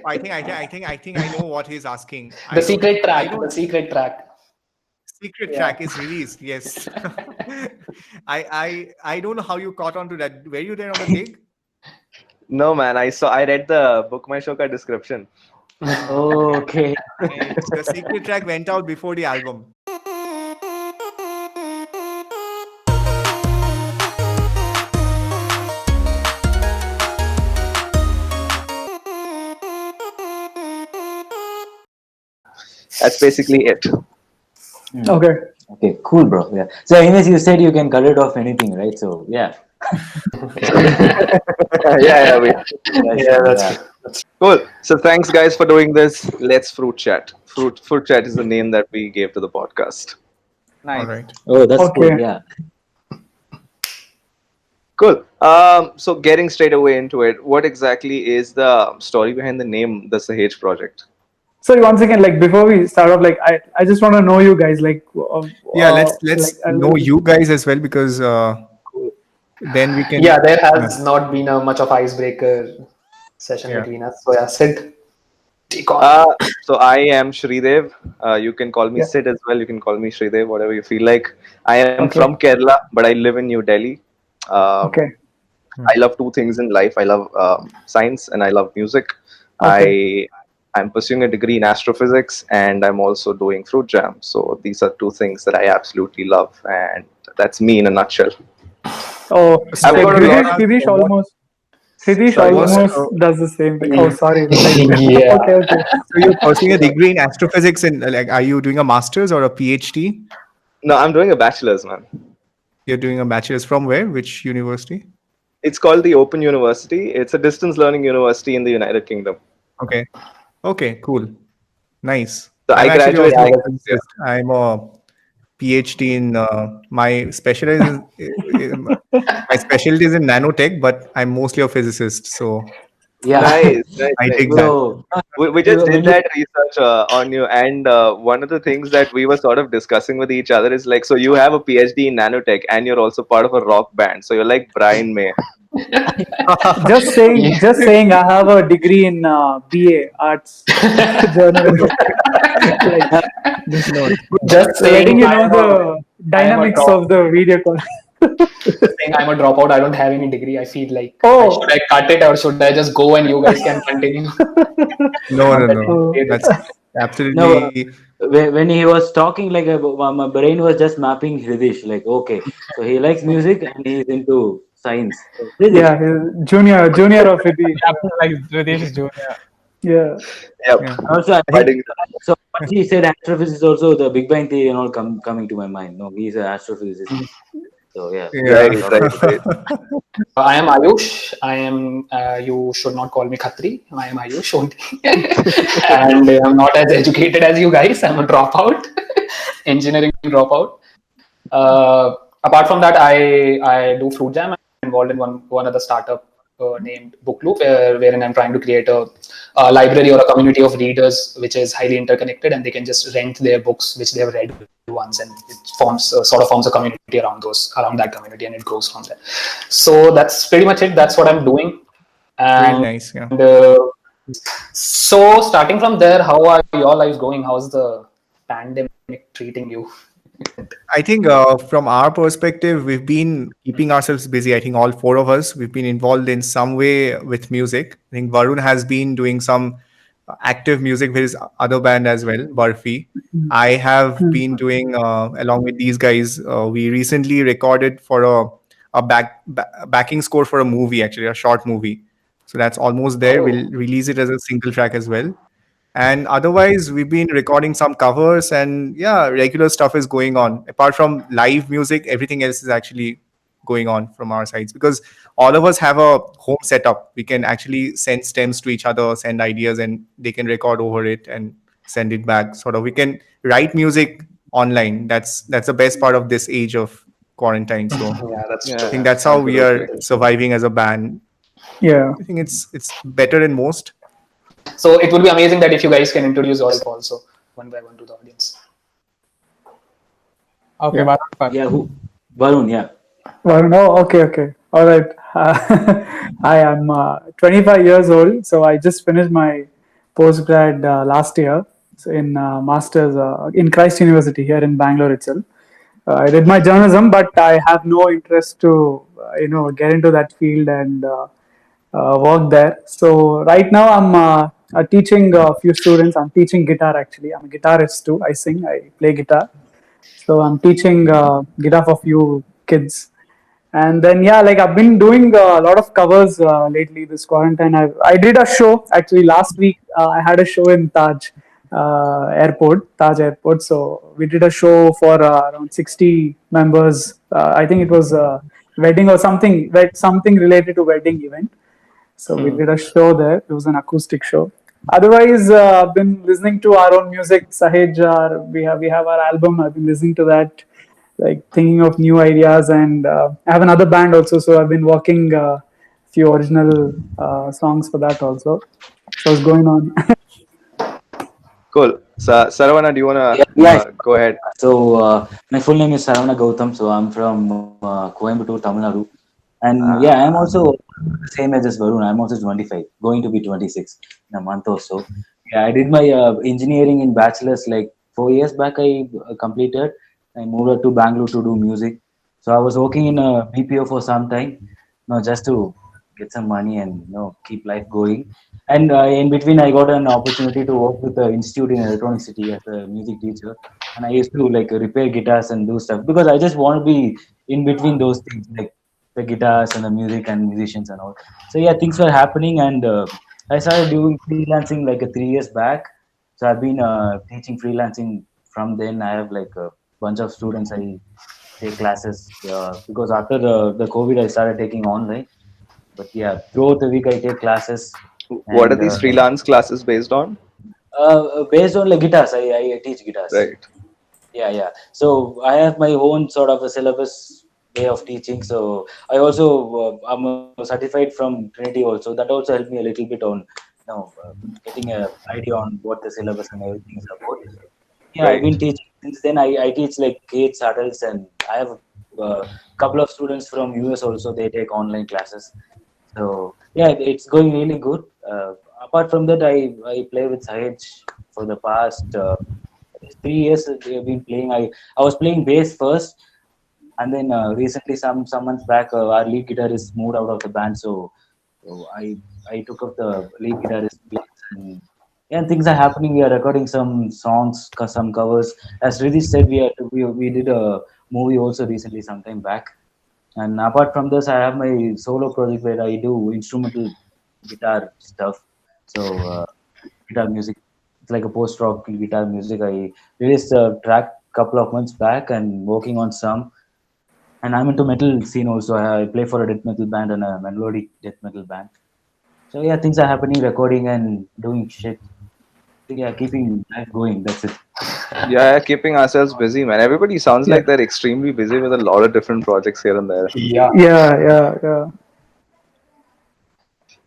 I know what he's asking. The secret track. Secret track is released. Yes. I don't know how you caught on to that. Were you there on the gig? No, man. I read the Book My Show ka description. Okay. The secret track went out before the album. That's basically it. Okay. Okay, cool, bro. Yeah. So, anyways, you said you can cut it off anything, right? So, yeah. That's cool. So thanks, guys, for doing this. Let's fruit chat. Fruit chat is the name that we gave to the podcast. Nice. All right. Oh, that's cool. Yeah. Cool. So getting straight away into it, what exactly is the story behind the name, the Sahej Project? Sorry, once again, like before we start off, like I just want to know you guys, like let's know you guys as well, because then we can. Yeah, there has not been a much of icebreaker session between us. So Sid, take on. So I am Shridev. You can call me Sid as well. You can call me Shridev, whatever you feel like. I am from Kerala, but I live in New Delhi. I love two things in life. I love science and I love music. I'm pursuing a degree in astrophysics and I'm also doing Fruit Jam. So these are two things that I absolutely love, and that's me in a nutshell. Oh, Hreedish almost does the same thing. Oh, sorry. Okay. So you're pursuing a degree in astrophysics, and like, are you doing a master's or a PhD? No, I'm doing a bachelor's, man. You're doing a bachelor's from where? Which university? It's called the Open University. It's a distance learning university in the United Kingdom. Okay, cool. Nice. So I graduated. I'm a PhD in my specialty is in nanotech, but I'm mostly a physicist. So nice. I think we just did that research on you, and one of the things that we were sort of discussing with each other is like, so you have a PhD in nanotech, and you're also part of a rock band. So you're like Brian May. Just saying, I have a degree in BA Arts Journalism. Just letting you know the dynamics of the video call. Saying I'm a dropout, I don't have any degree. I feel like should I cut it or should I just go and you guys can continue? No. That's absolutely. No, when he was talking, like my brain was just mapping Hreedish. Like, okay, so he likes music and he's into science. Yeah, junior of Hreedish. Like Hreedish junior. Yeah. Also, I think, so what he said, astrophysics also, the Big Bang Theory and all coming to my mind. No, he's an astrophysicist. So Right. I am Ayush. I am. You should not call me Khatri. I am Ayush only, and I'm not as educated as you guys. I'm a dropout, engineering dropout. Apart from that, I do Fruit Jam. I'm involved in one other startup named Book Loop, wherein I'm trying to create a library or a community of readers which is highly interconnected, and they can just rent their books which they have read once, and it forms a community around that community, and it grows from there. So that's pretty much it. That's what I'm doing. Very nice. Yeah. So starting from there, how are your lives going? How's the pandemic treating you? I think from our perspective, we've been keeping ourselves busy. I think all four of us, we've been involved in some way with music. I think Varun has been doing some active music with his other band as well, Barfi. I have been doing, along with these guys, we recently recorded for a backing score for a movie, actually, a short movie. So that's almost there. We'll release it as a single track as well. And otherwise, we've been recording some covers, and regular stuff is going on. Apart from live music, everything else is actually going on from our sides, because all of us have a home setup. We can actually send stems to each other, send ideas, and they can record over it and send it back. Sort of, we can write music online. That's the best part of this age of quarantine. So I think that's how we are surviving as a band. Yeah, I think it's better in most. So it would be amazing that if you guys can introduce yourself also one by one to the audience. Okay, Varun. Yeah, Varun, yeah. Varun, okay. All right. I am 25 years old, so I just finished my postgrad last year, so in masters in Christ University here in Bangalore itself. I did my journalism, but I have no interest to get into that field and work there. So right now I'm teaching a few students. I'm teaching guitar actually. I'm a guitarist too. I sing. I play guitar. So I'm teaching guitar for few kids. And then yeah, like I've been doing a lot of covers lately this quarantine. I did a show actually last week. I had a show in Taj Airport. So we did a show for around 60 members. I think it was a wedding or something related to wedding event. So we did a show there. It was an acoustic show. Otherwise, I've been listening to our own music. Sahej, we have our album. I've been listening to that, like thinking of new ideas. And I have another band also, so I've been working few original songs for that also. So it's going on. Cool. Saravana, do you wanna Yeah. go ahead? So my full name is Saravana Gautam. So I'm from Coimbatore, Tamil Nadu. And yeah, I'm also the same age as Varun. I'm also 25, going to be 26 in a month or so. Yeah, I did my engineering in bachelor's like 4 years back. I completed. I moved out to Bangalore to do music. So I was working in a BPO for some time, just to get some money and keep life going. And in between, I got an opportunity to work with the institute in Electronic City as a music teacher. And I used to like repair guitars and do stuff because I just want to be in between those things, like the guitars and the music and musicians and all. So yeah, things were happening, and I started doing freelancing like 3 years back. So I've been teaching freelancing from then. I have like a bunch of students. I take classes because after the COVID, I started taking online. But yeah, throughout the week, I take classes. What are And these freelance classes based on? based on like guitars, I teach guitars. Right. Yeah. So I have my own sort of a syllabus way of teaching. So I also I'm certified from Trinity also. That also helped me a little bit on getting a idea on what the syllabus and everything is about. Yeah, I've been Right. teaching since then. I teach like kids, adults, and I have a couple of students from US also. They take online classes. So yeah, it's going really good. Apart from that, I play with Sahej for the past 3 years. We've been playing. I was playing bass first, and then recently, some months back, our lead guitarist moved out of the band. So I took up the lead guitarist place, and yeah, things are happening. We are recording some songs, some covers. As Hreedish said, we did a movie also recently, sometime back. And apart from this, I have my solo project where I do instrumental guitar stuff. So guitar music, it's like a post-rock guitar music. I released a track couple of months back and working on some. And I'm into metal scene also. I play for a death metal band and a melodic death metal band. So yeah, things are happening, recording and doing shit. So yeah, keeping life going. That's it. Yeah, keeping ourselves busy, man. Everybody sounds Yeah. like they're extremely busy with a lot of different projects here and there. Yeah. Yeah.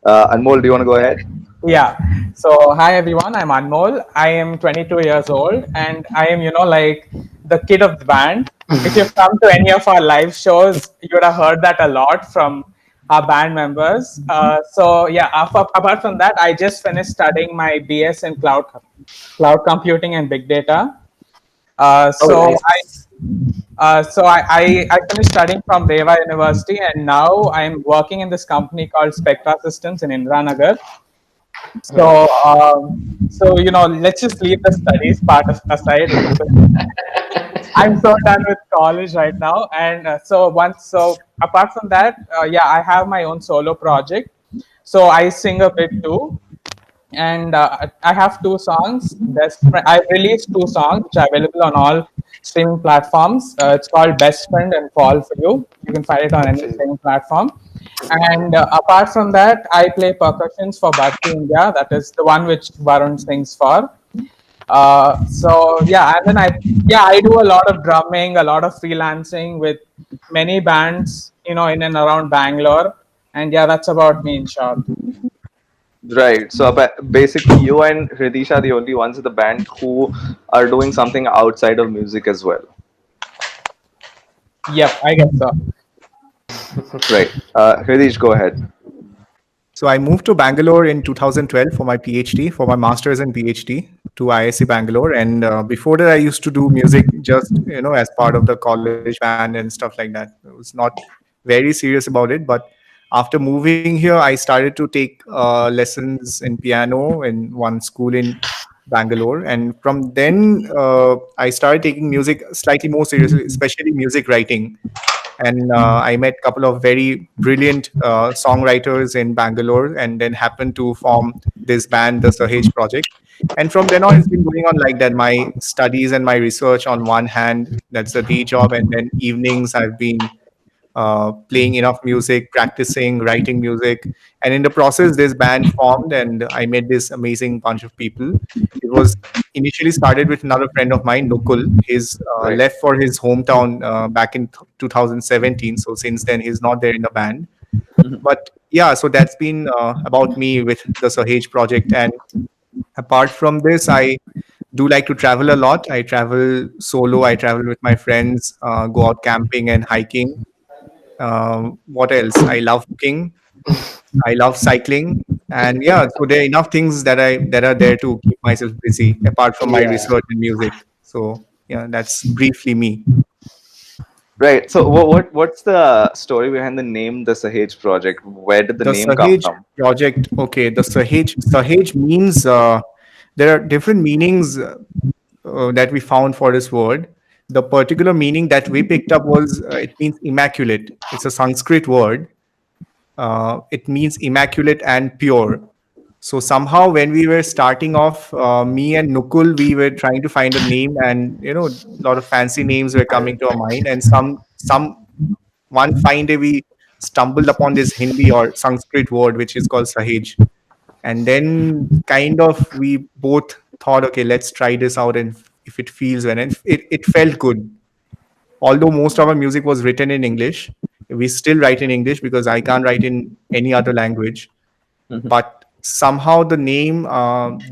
Anmol, do you want to go ahead? Yeah. So, hi everyone. I'm Anmol. I am 22 years old, and I am, like the kid of the band. If you've come to any of our live shows, you would have heard that a lot from our band members. So, yeah. Apart from that, I just finished studying my BS in cloud computing and big data. So nice. I finished studying from Reva University, and now I'm working in this company called Spectra Systems in Indranagar. So let's just leave the studies part aside. I'm so done with college right now, and so apart from that, yeah, I have my own solo project. So I sing a bit too, and I have two songs. I've released two songs which are available on all streaming platforms. It's called Best Friend and Fall for You. You can find it on any streaming platform. And apart from that, I play percussions for Bharti India. That is the one which Varun sings for. So yeah, and then I do a lot of drumming, a lot of freelancing with many bands, in and around Bangalore. And yeah, that's about me in short. Right. So basically, you and Hreedish are the only ones in the band who are doing something outside of music as well. Yep, I guess so. Right. Hreedish, go ahead. So I moved to Bangalore in 2012 for my PhD, for my master's and PhD to ISC Bangalore. And before that, I used to do music just as part of the college band and stuff like that. I was not very serious about it, but after moving here, I started to take lessons in piano in one school in Bangalore, and from then I started taking music slightly more seriously, especially music writing. And I met a couple of very brilliant songwriters in Bangalore, and then happened to form this band, the Sahej Project. And from then on, it's been going on like that. My studies and my research on one hand, that's the day job, and then evenings I've been playing enough music, practicing, writing music. And in the process, this band formed, and I met this amazing bunch of people. It was initially started with another friend of mine, Nukul. He's Right. left for his hometown back in 2017. So since then, he's not there in the band. Mhm. But yeah, so that's been about me with the Sahej project. And apart from this, I do like to travel a lot. I travel solo, I travel with my friends, go out camping and hiking. What else? I love cooking. I love cycling, and yeah, so there are enough things that are there to keep myself busy apart from my Yeah. research and music. So yeah, that's briefly me. Right. So what's the story behind the name the Sahej Project? Where did the The name come Sahej from? project. Okay, the Sahej means there are different meanings that we found for this word. The particular meaning that we picked up was it means immaculate. It's a Sanskrit word. It means immaculate and pure. So somehow, when we were starting off, me and Nukul, we were trying to find a name, and a lot of fancy names were coming to our mind. And some one fine day, we stumbled upon this Hindi or Sanskrit word, which is called Sahej. And then, kind of, we both thought, okay, let's try this out, and if it feels well, and it felt good. Although most of our music was written in English, we still write in English because I can't write in any other language. Mhm. But somehow the name,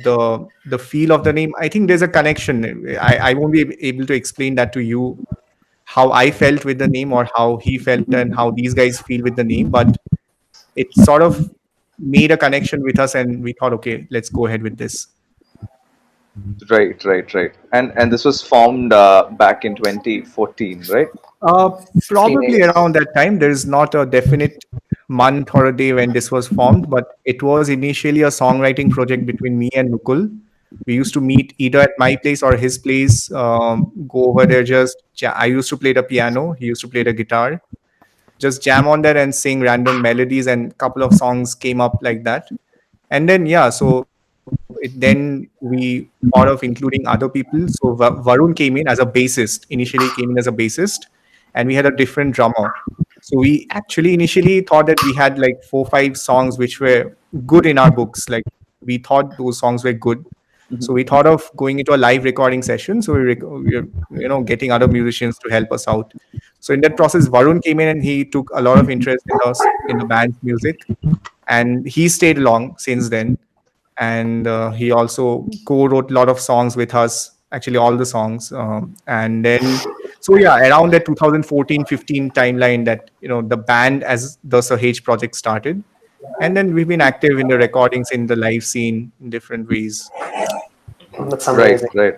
the feel of the name, I think there's a connection. I won't be able to explain that to you how I felt with the name or how he felt and how these guys feel with the name, but it sort of made a connection with us, and we thought, okay, let's go ahead with this. Right. And this was formed back in 2014, right? Uh, 15 Probably years. around that time. There is not a definite month or a day when this was formed, but it was initially a songwriting project between me and Nukul. We used to meet either at my place or his place, go over there, I used to play the piano, he used to play the guitar, just jam on there and sing random melodies, and couple of songs came up like that. And then yeah, so then we thought of including other people. So Varun came in as a bassist, initially came in as a bassist, and we had a different drummer. So we actually initially thought that we had like 4 5 songs which were good in our books, like we thought those songs were good. So we thought of going into a live recording session. So we're getting other musicians to help us out. So in that process, Varun came in and he took a lot of interest in us in the band's music, and he stayed along since then. And he also co-wrote a lot of songs with us, actually all the songs. And then, so yeah, around that 2014-15 timeline, that the band as the Sahej project started, and then we've been active in the recordings, in the live scene in different ways. That's Right, amazing. right.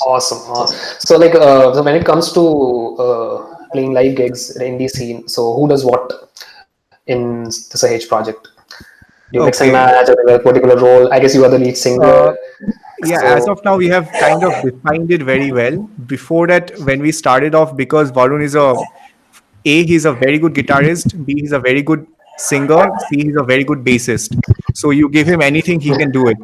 Awesome. Awesome. So like, so when it comes to playing live gigs in the scene, so who does what in the Sahej project? Do you mix and Okay. match, or a particular role? I guess you are the lead uh, singer. yeah, as So of now we have kind of defined it very well. Before that, when we started off, because Varun is he's a very good guitarist, B, he's a very good singer, C, he's a very good bassist. So you give him anything, he can do it.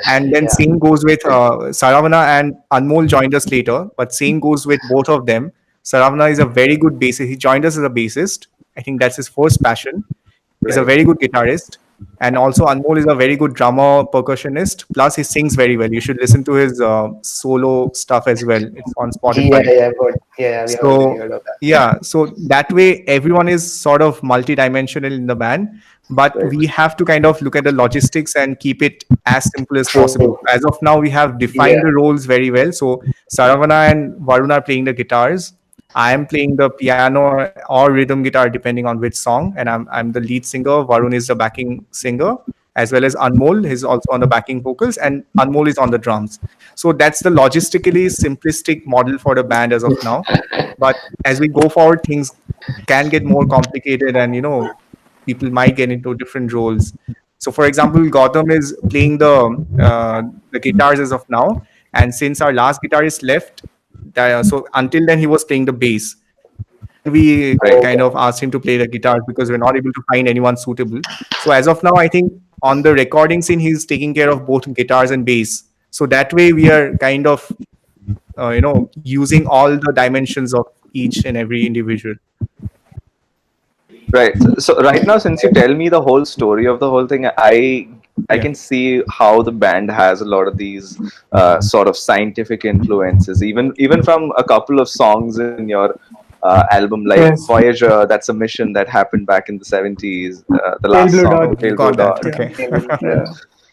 And then yeah, same goes with Saravana and Anmol joined us later, but same goes with both of them. Saravana is a very good bassist. He joined us as a bassist. I think that's his first passion. He's a Right. very good guitarist. And also Anmol is a very good drummer, percussionist. Plus he sings very well. You should listen to his solo stuff as well. It's on yeah, Spotify. yeah, I've heard. Yeah, we So heard of that. yeah, so that way everyone is sort of multi-dimensional in the band, but Right. we have to kind of look at the logistics and keep it as simple as possible. True. As of now, we have defined Yeah. the roles very well. So Saravana and Varun are playing the guitars. I am playing the piano or rhythm guitar depending on which song, and I'm the lead singer. Varun is the backing singer, as well as Anmol is also on the backing vocals, and Anmol is on the drums. So that's the logistically simplistic model for the band as of now. But as we go forward, things can get more complicated, and people might get into different roles. So, for example, Gautam is playing the guitars as of now, and since our last guitarist left, so until then he was playing the bass. Then we kind of asked him to play the guitar because we're not able to find anyone suitable. So as of now, I think on the recording scene, he's taking care of both guitars and bass. So that way, we are kind of using all the dimensions of each and every individual. Right. So right now, since you tell me the whole story of the whole thing, I can see how the band has a lot of these sort of scientific influences, even from a couple of songs in your album, like Yes. Voyager. That's a mission that happened back in the 70s. The Pale last Blue song, Dot. Pale Blue Got that. Dot. Okay. Yeah.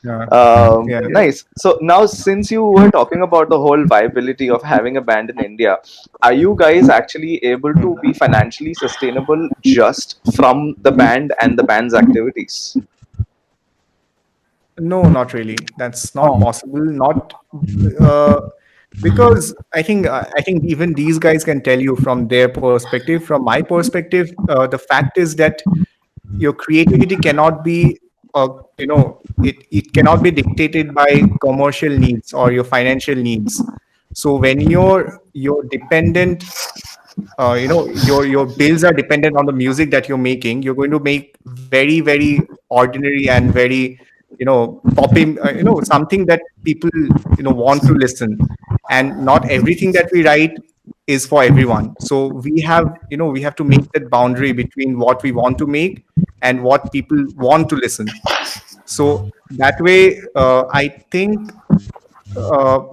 Yeah. Yeah. Nice. So now, since you were talking about the whole viability of having a band in India, are you guys actually able to be financially sustainable just from the band and the band's activities? No, not really. That's not Oh. possible. Not uh, because I think even these guys can tell you from their perspective. From my perspective, the fact is that your creativity cannot be it cannot be dictated by commercial needs or your financial needs. So when you're dependent, your bills are dependent on the music that you're making. You're going to make very, very ordinary and very popping, something that people want to listen. And not everything that we write is for everyone. So we have to make that boundary between what we want to make and what people want to listen. So that way, I think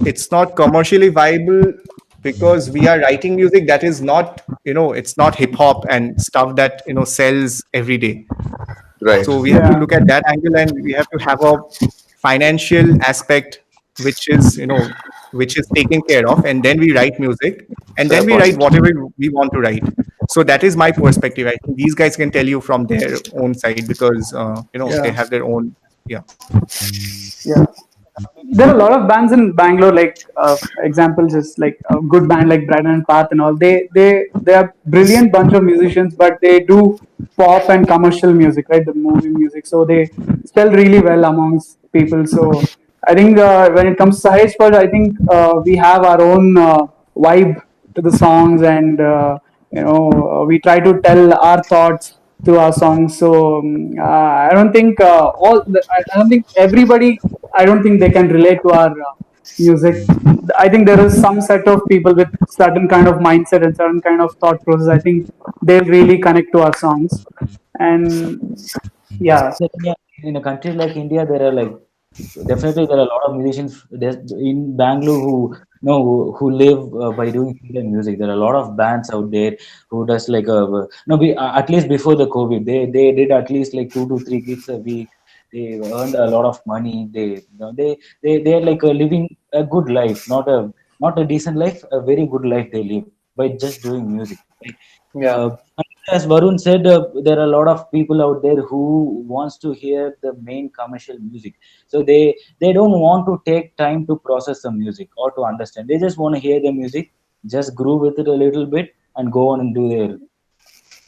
it's not commercially viable because we are writing music that is not, it's not hip hop and stuff that sells every day. Right. So we have to Yeah. look at that angle, and we have to have a financial aspect which is taken care of, and then we write music, and Fair then we write point. whatever we want to write. So that is my perspective. I think these guys can tell you from their own side because they Yeah. have their own. Yeah. Yeah. There are a lot of bands in Bangalore, like examples is like a good band like Brandon and Path and all. They are brilliant bunch of musicians, but they do pop and commercial music, right? The movie music, so they sell really well amongst people. So I think when it comes to Sahej Project, I think we have our own vibe to the songs, and we try to tell our thoughts to our songs. So I don't think I don't think everybody. I don't think they can relate to our music. I think there is some set of people with certain kind of mindset and certain kind of thought process. I think they'll really connect to our songs, and yeah, So, yeah, in a country like India, there are like definitely there are a lot of musicians in Bangalore who live by doing freelance music. There are a lot of bands out there who does like no we at least before the COVID they did at least like 2 to 3 gigs a week. They earned a lot of money. They're like living a good life, not a decent life, a very good life they live by just doing music. Right? Yeah. As Varun said, there are a lot of people out there who wants to hear the main commercial music. So they don't want to take time to process the music or to understand. They just want to hear the music, just groove with it a little bit, and go on and do their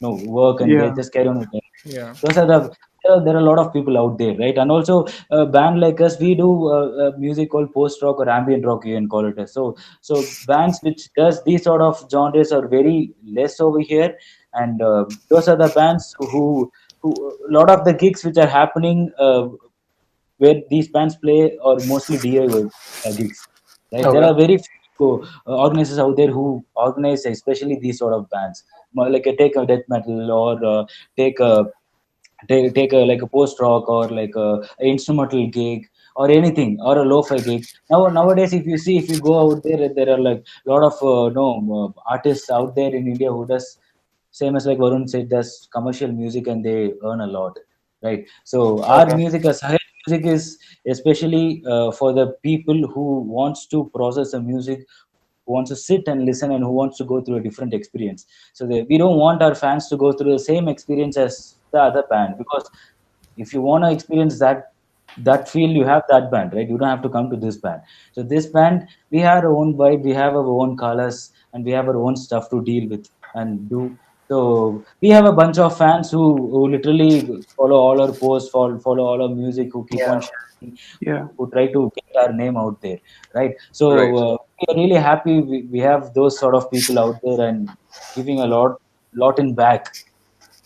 work, and they yeah, just carry on with it. Yeah. Those are there are a lot of people out there, right? And also a band like us, we do music called post rock or ambient rock, you can call it as. So bands which does these sort of genres are very less over here, and those are the bands who a lot of the gigs which are happening where these bands play are mostly DIY gigs, right? There Okay. are very few organizers out there who organize especially these sort of bands. Like take a death metal, or take a take a like a post rock, or like a instrumental gig, or anything, or a lo-fi gig. Nowadays, if you go out there, there are like a lot of no artists out there in India who does same as like Varun said, does commercial music, and they earn a lot, right? So our Okay. music, as Sahel music, is especially for the people who wants to process the music, who wants to sit and listen and who wants to go through a different experience. So we don't want our fans to go through the same experience as the other band, because if you want to experience that feel, you have that band, right? You don't have to come to this band. So this band, we have our own vibe, we have our own colors, and we have our own stuff to deal with and do. So we have a bunch of fans who literally follow all our posts, follow all our music, who keep on sharing, Yeah. who try to get our name out there, right? So Right. we are really happy we have those sort of people out there and giving a lot in back.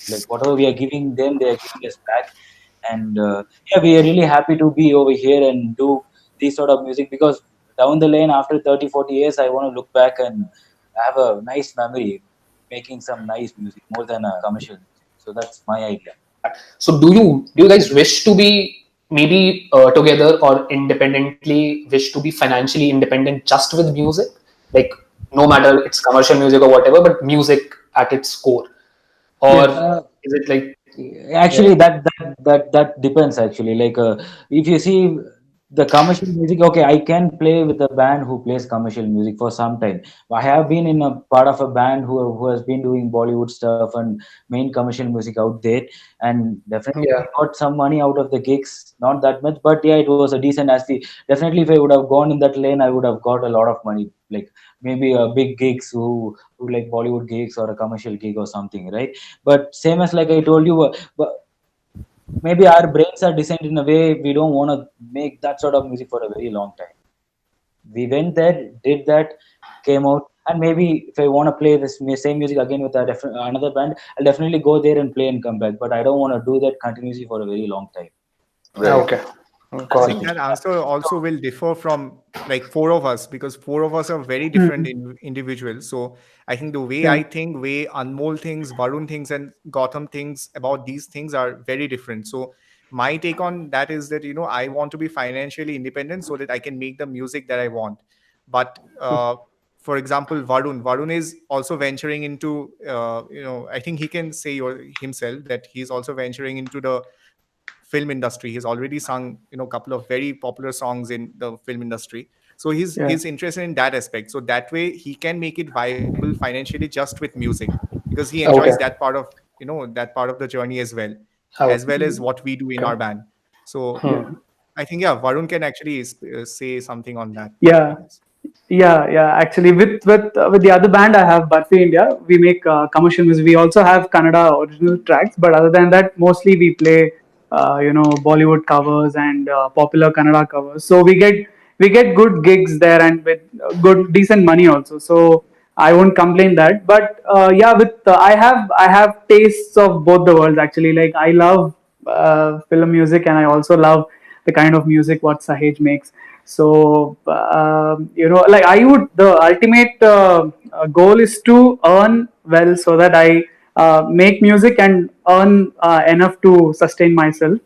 Like whatever we are giving them, they are giving us back. And yeah, we are really happy to be over here and do this sort of music, because down the lane after 30, 40 years, I want to look back and have a nice memory making some nice music more than a commercial music. So that's my idea. So do you guys wish to be maybe together or independently, wish to be financially independent just with music? Like no matter it's commercial music or whatever, but music at its core, or Yes. is it like Actually, that depends. Actually, like if you see the commercial music, okay, I can play with a band who plays commercial music for some time. I have been in a part of a band who has been doing Bollywood stuff and main commercial music out there, and definitely yeah? we got some money out of the gigs, not that much, but yeah, it was a decent. As the definitely, if I would have gone in that lane, I would have got a lot of money, like maybe big gigs who like Bollywood gigs or a commercial gig or something, right? But same as like I told you, but maybe our brains are designed in a way we don't want to make that sort of music for a very long time. We went there, did that, came out, and maybe if I want to play this same music again with another band, I'll definitely go there and play and come back. But I don't want to do that continuously for a very long time. Right. Okay, I got think it. that answer also will differ from like four of us because four of us are very different Mhm. individuals. So I think the way Yeah. I think, way Anmol thinks, Varun thinks, and Gotham thinks about these things are very different. So my take on that is that I want to be financially independent so that I can make the music that I want. But for example, Varun is also venturing into I think he can say himself that he's also venturing into the film industry. He's already sung a couple of very popular songs in the film industry. So Yeah. he's interested in that aspect. So that way he can make it viable financially just with music because he enjoys Okay, that part of the journey as okay, well as what we do in our band. So Yeah. I think Varun can actually say something on that, I Yeah. guess. Yeah. Actually, with the other band I have, Barfi India, we make commercial music. We also have Kannada original tracks, but other than that, mostly we play, Bollywood covers and popular Kannada covers. So we get good gigs there and with good decent money also. So I won't complain that. But yeah, with I have tastes of both the worlds actually. Like I love film music and I also love the kind of music what Sahej makes. So like I would the ultimate goal is to earn well so that I make music and earn enough to sustain myself.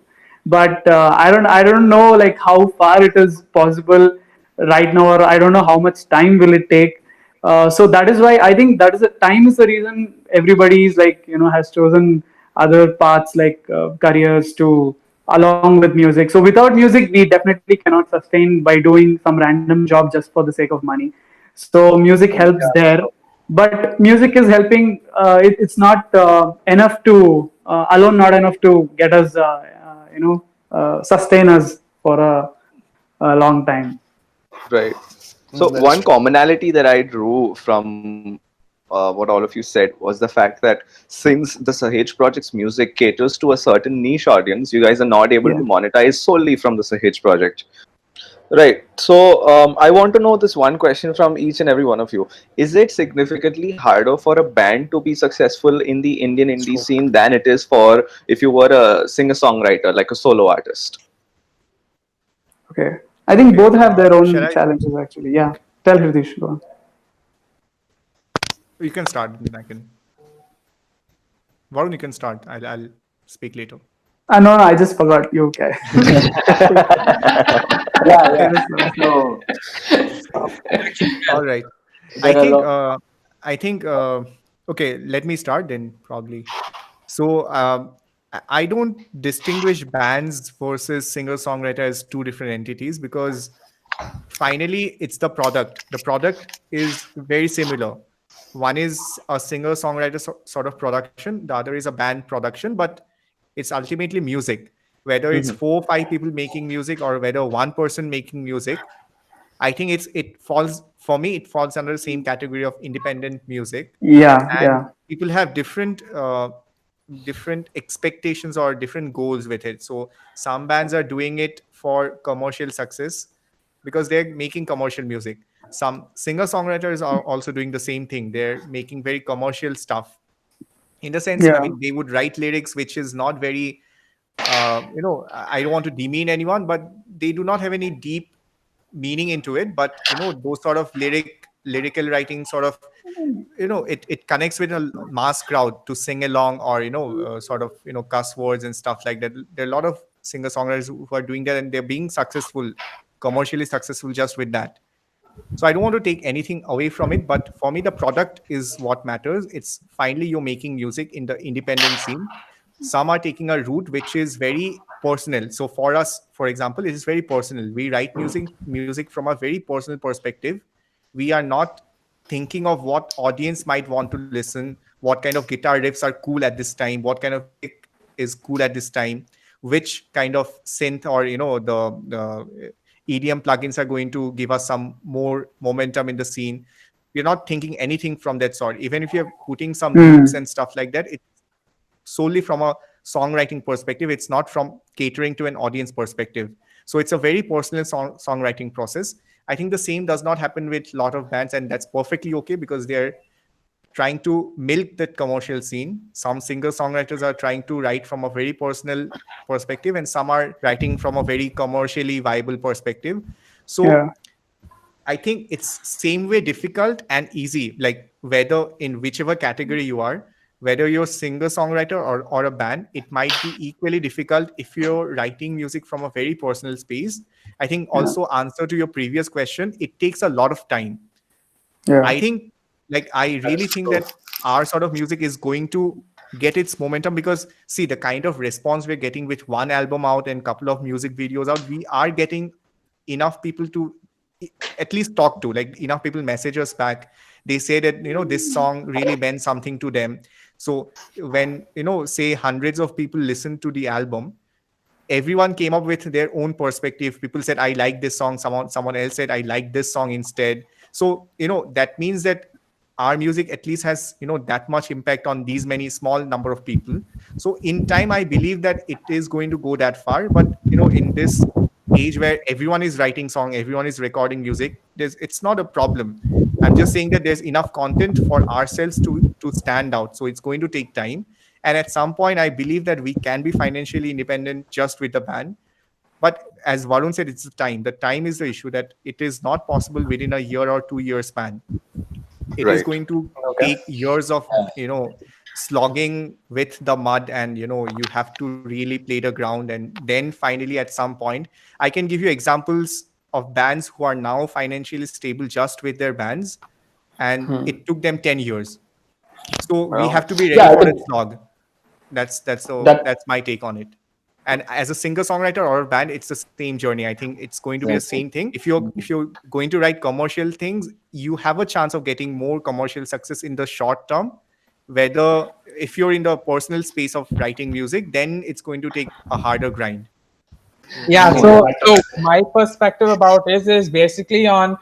But I don't know like how far it is possible right now, or I don't know how much time will it take. So that is why I think that is the time is the reason everybody is like has chosen other paths like careers to along with music. So without music, we definitely cannot sustain by doing some random job just for the sake of money. So music helps there, but music is helping. It's not enough to alone, not enough to get us, sustain us for a long time. Right. So that's one true. commonality that I drew from what all of you said was the fact that since the Sahej Project's music caters to a certain niche audience, you guys are not able to Yeah. monetize solely from the Sahej Project. Right. So I want to know this one question from each and every one of you. Is it significantly harder for a band to be successful in the Indian indie True. scene than it is for if you were a singer-songwriter, like a solo artist? Okay. I think Okay. both have their Shall own I? challenges actually. Yeah. Tell Hridish. Go on. You can start. Then I can. Varun, you can start. I'll speak later. No, I just forgot. You okay? Yeah, Okay, yeah. that's nice. So actually, All right. I there are a think lot. uh, I think okay, let me start then probably. So I don't distinguish bands versus singer-songwriter as two different entities because finally it's the product. The product is very similar. One is a singer songwriter sort of production, the other is a band production, but it's ultimately music. Whether it's 4 or 5 people making music or whether one person making music, I think it falls, for me it falls under the same category of independent music. Yeah, And yeah, people have different expectations or different goals with it. So some bands are doing it for commercial success because they're making commercial music. Some singer songwriters are also doing the same thing. They're making very commercial stuff, in the sense, I yeah, mean, they would write lyrics which is not very I don't want to demean anyone, but they do not have any deep meaning into it. But those sort of lyrical writing sort of, it connects with a mass crowd to sing along, or sort of cuss words and stuff like that. There are a lot of singer songwriters who are doing that, and they're being successful, commercially successful, just with that. So I don't want to take anything away from it, but for me the product is what matters. It's finally you're making music in the independent scene. Some are taking a route which is very personal. So for us, for example, it is very personal. We write music from a very personal perspective. We are not thinking of what audience might want to listen, what kind of guitar riffs are cool at this time, what kind of music is cool at this time, which kind of synth or the EDM plugins are going to give us some more momentum in the scene. We're not thinking anything from that sort. Even if you're putting some loops and stuff like that, it's solely from a songwriting perspective. It's not from catering to an audience perspective. So it's a very personal songwriting process. I think the same does not happen with a lot of bands, and that's perfectly okay because they're trying to milk that commercial scene. Some singer songwriters are trying to write from a very personal perspective, and some are writing from a very commercially viable perspective. So yeah, I think it's same way difficult and easy, like whether in whichever category you are, whether you're a singer songwriter or a band, it might be equally difficult if you're writing music from a very personal space. I think yeah, also, answer to your previous question, it takes a lot of time. yeah, I think, like, I really think that our sort of music is going to get its momentum because, see, the kind of response we're getting with one album out and couple of music videos out, we are getting enough people to at least talk to, like enough people message us back. They say that this song really meant something to them. So when say hundreds of people listen to the album, everyone came up with their own perspective. People said, I like this song. Someone else said, I like this song instead. So that means that our music at least has that much impact on these many small number of people. So in time, I believe that it is going to go that far. But in this age where everyone is writing song, everyone is recording music, it's not a problem. I'm just saying that there's enough content for ourselves to stand out. So it's going to take time, and at some point I believe that we can be financially independent just with the band. But as Varun said, it's the time is the issue, that it is not possible within a year or 2 year span. It is Right. going to Okay. take years of slogging with the mud, and you have to really play the ground, and then finally at some point, I can give you examples of bands who are now financially stable just with their bands, and it took them 10 years. So we Wow. have to be ready Yeah, I for that think slog. That's that my take on it. And as a singer songwriter or a band, it's the same journey. I think it's going to be the Exactly. same thing. If you're going to write commercial things, you have a chance of getting more commercial success in the short term. Whether if you're in the personal space of writing music, then it's going to take a harder grind. Yeah, more so impact. so my perspective about this is basically on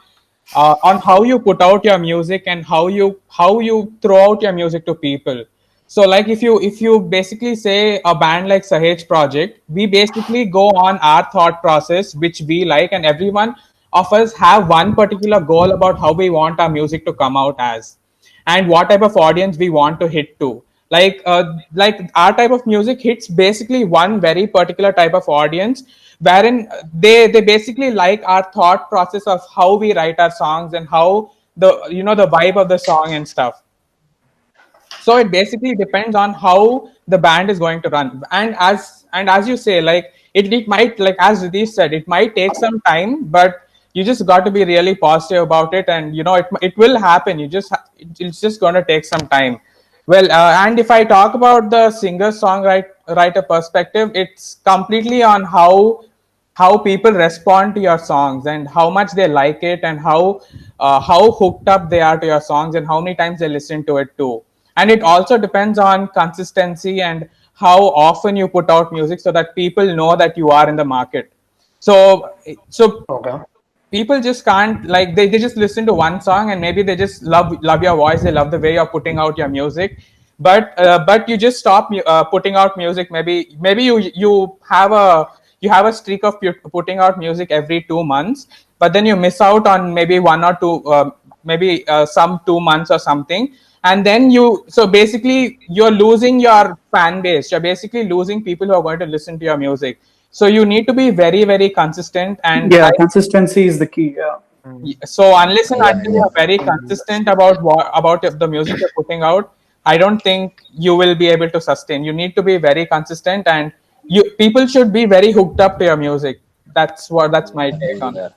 how you put out your music and how you throw out your music to people. So like if you basically say a band like Sahej Project, we basically go on our thought process which we like, and everyone of us have one particular goal about how we want our music to come out as, and what type of audience we want to hit to. Like our type of music hits basically one very particular type of audience, wherein they basically like our thought process of how we write our songs and how the vibe of the song and stuff. So it basically depends on how the band is going to run. And as you say, like it might, like as Ritesh said, it might take some time, but you just got to be really positive about it, and it will happen. It's just going to take some time. Well, and if I talk about the singer songwriter perspective, it's completely on how people respond to your songs and how much they like it, and how hooked up they are to your songs and how many times they listen to it too. And it also depends on consistency and how often you put out music so that people know that you are in the market. So Okay. people just can't, like, they just listen to one song and maybe they just love your voice, they love the way you're putting out your music, but you just stop putting out music. Maybe you have a streak of putting out music every 2 months, but then you miss out on maybe one or two, maybe some 2 months or something, and then so basically you're losing your fan base, you're basically losing people who are going to listen to your music. So you need to be very, very consistent. And Yeah, consistency is the key. Yeah. so unless and Yeah, until yeah. you're very consistent about the music you're putting out, I don't think you will be able to sustain. You need to be very consistent, and people should be very hooked up to your music. That's my take on it.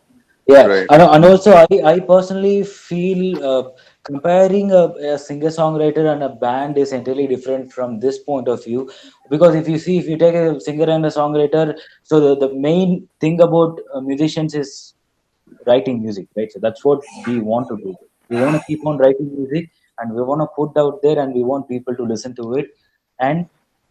Yeah, yeah. Right. And also I personally feel comparing a singer songwriter and a band is entirely different from this point of view, because if you take a singer and a songwriter, so the main thing about musicians is writing music, right? So that's what we want to do. We want to keep on writing music, and we want to put out there, and we want people to listen to it, and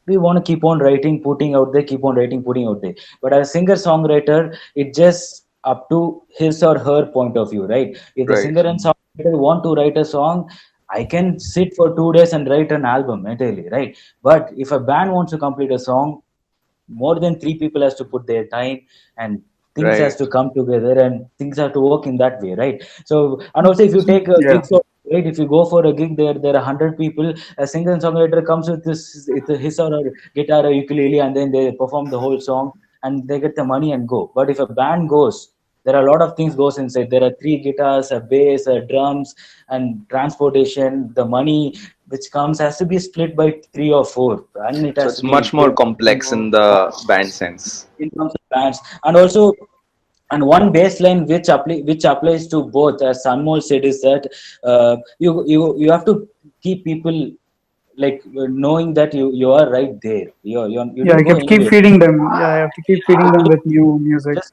we want to keep on writing, putting out there, keep on writing, putting out there. But as a singer songwriter, it just up to his or her point of view, right? If the Right. singer and songwriter want to write a song, I can sit for 2 days and write an album entirely, right? But if a band wants to complete a song, more than three people has to put their time, and things has Right. to come together, and things have to work in that way, right? So, and also if you take a Yeah. gig, so right, if you go for a gig, there are 100 people. A singer and songwriter comes with his or her guitar or ukulele, and then they perform the whole song, and they get the money and go. But if a band goes, there are a lot of things goes inside. There are three guitars, a bass, a drums, and transportation. The money which comes has to be split by three or four, and it So has it's to be much more put complex in the band sense. in terms of bands. And also, and one baseline which applies to both, as Anmol said, is that you have to keep people like knowing that you are right there. You Yeah, didn't you go have to keep anywhere. feeding them. Yeah, I have to keep feeding them with new music. Just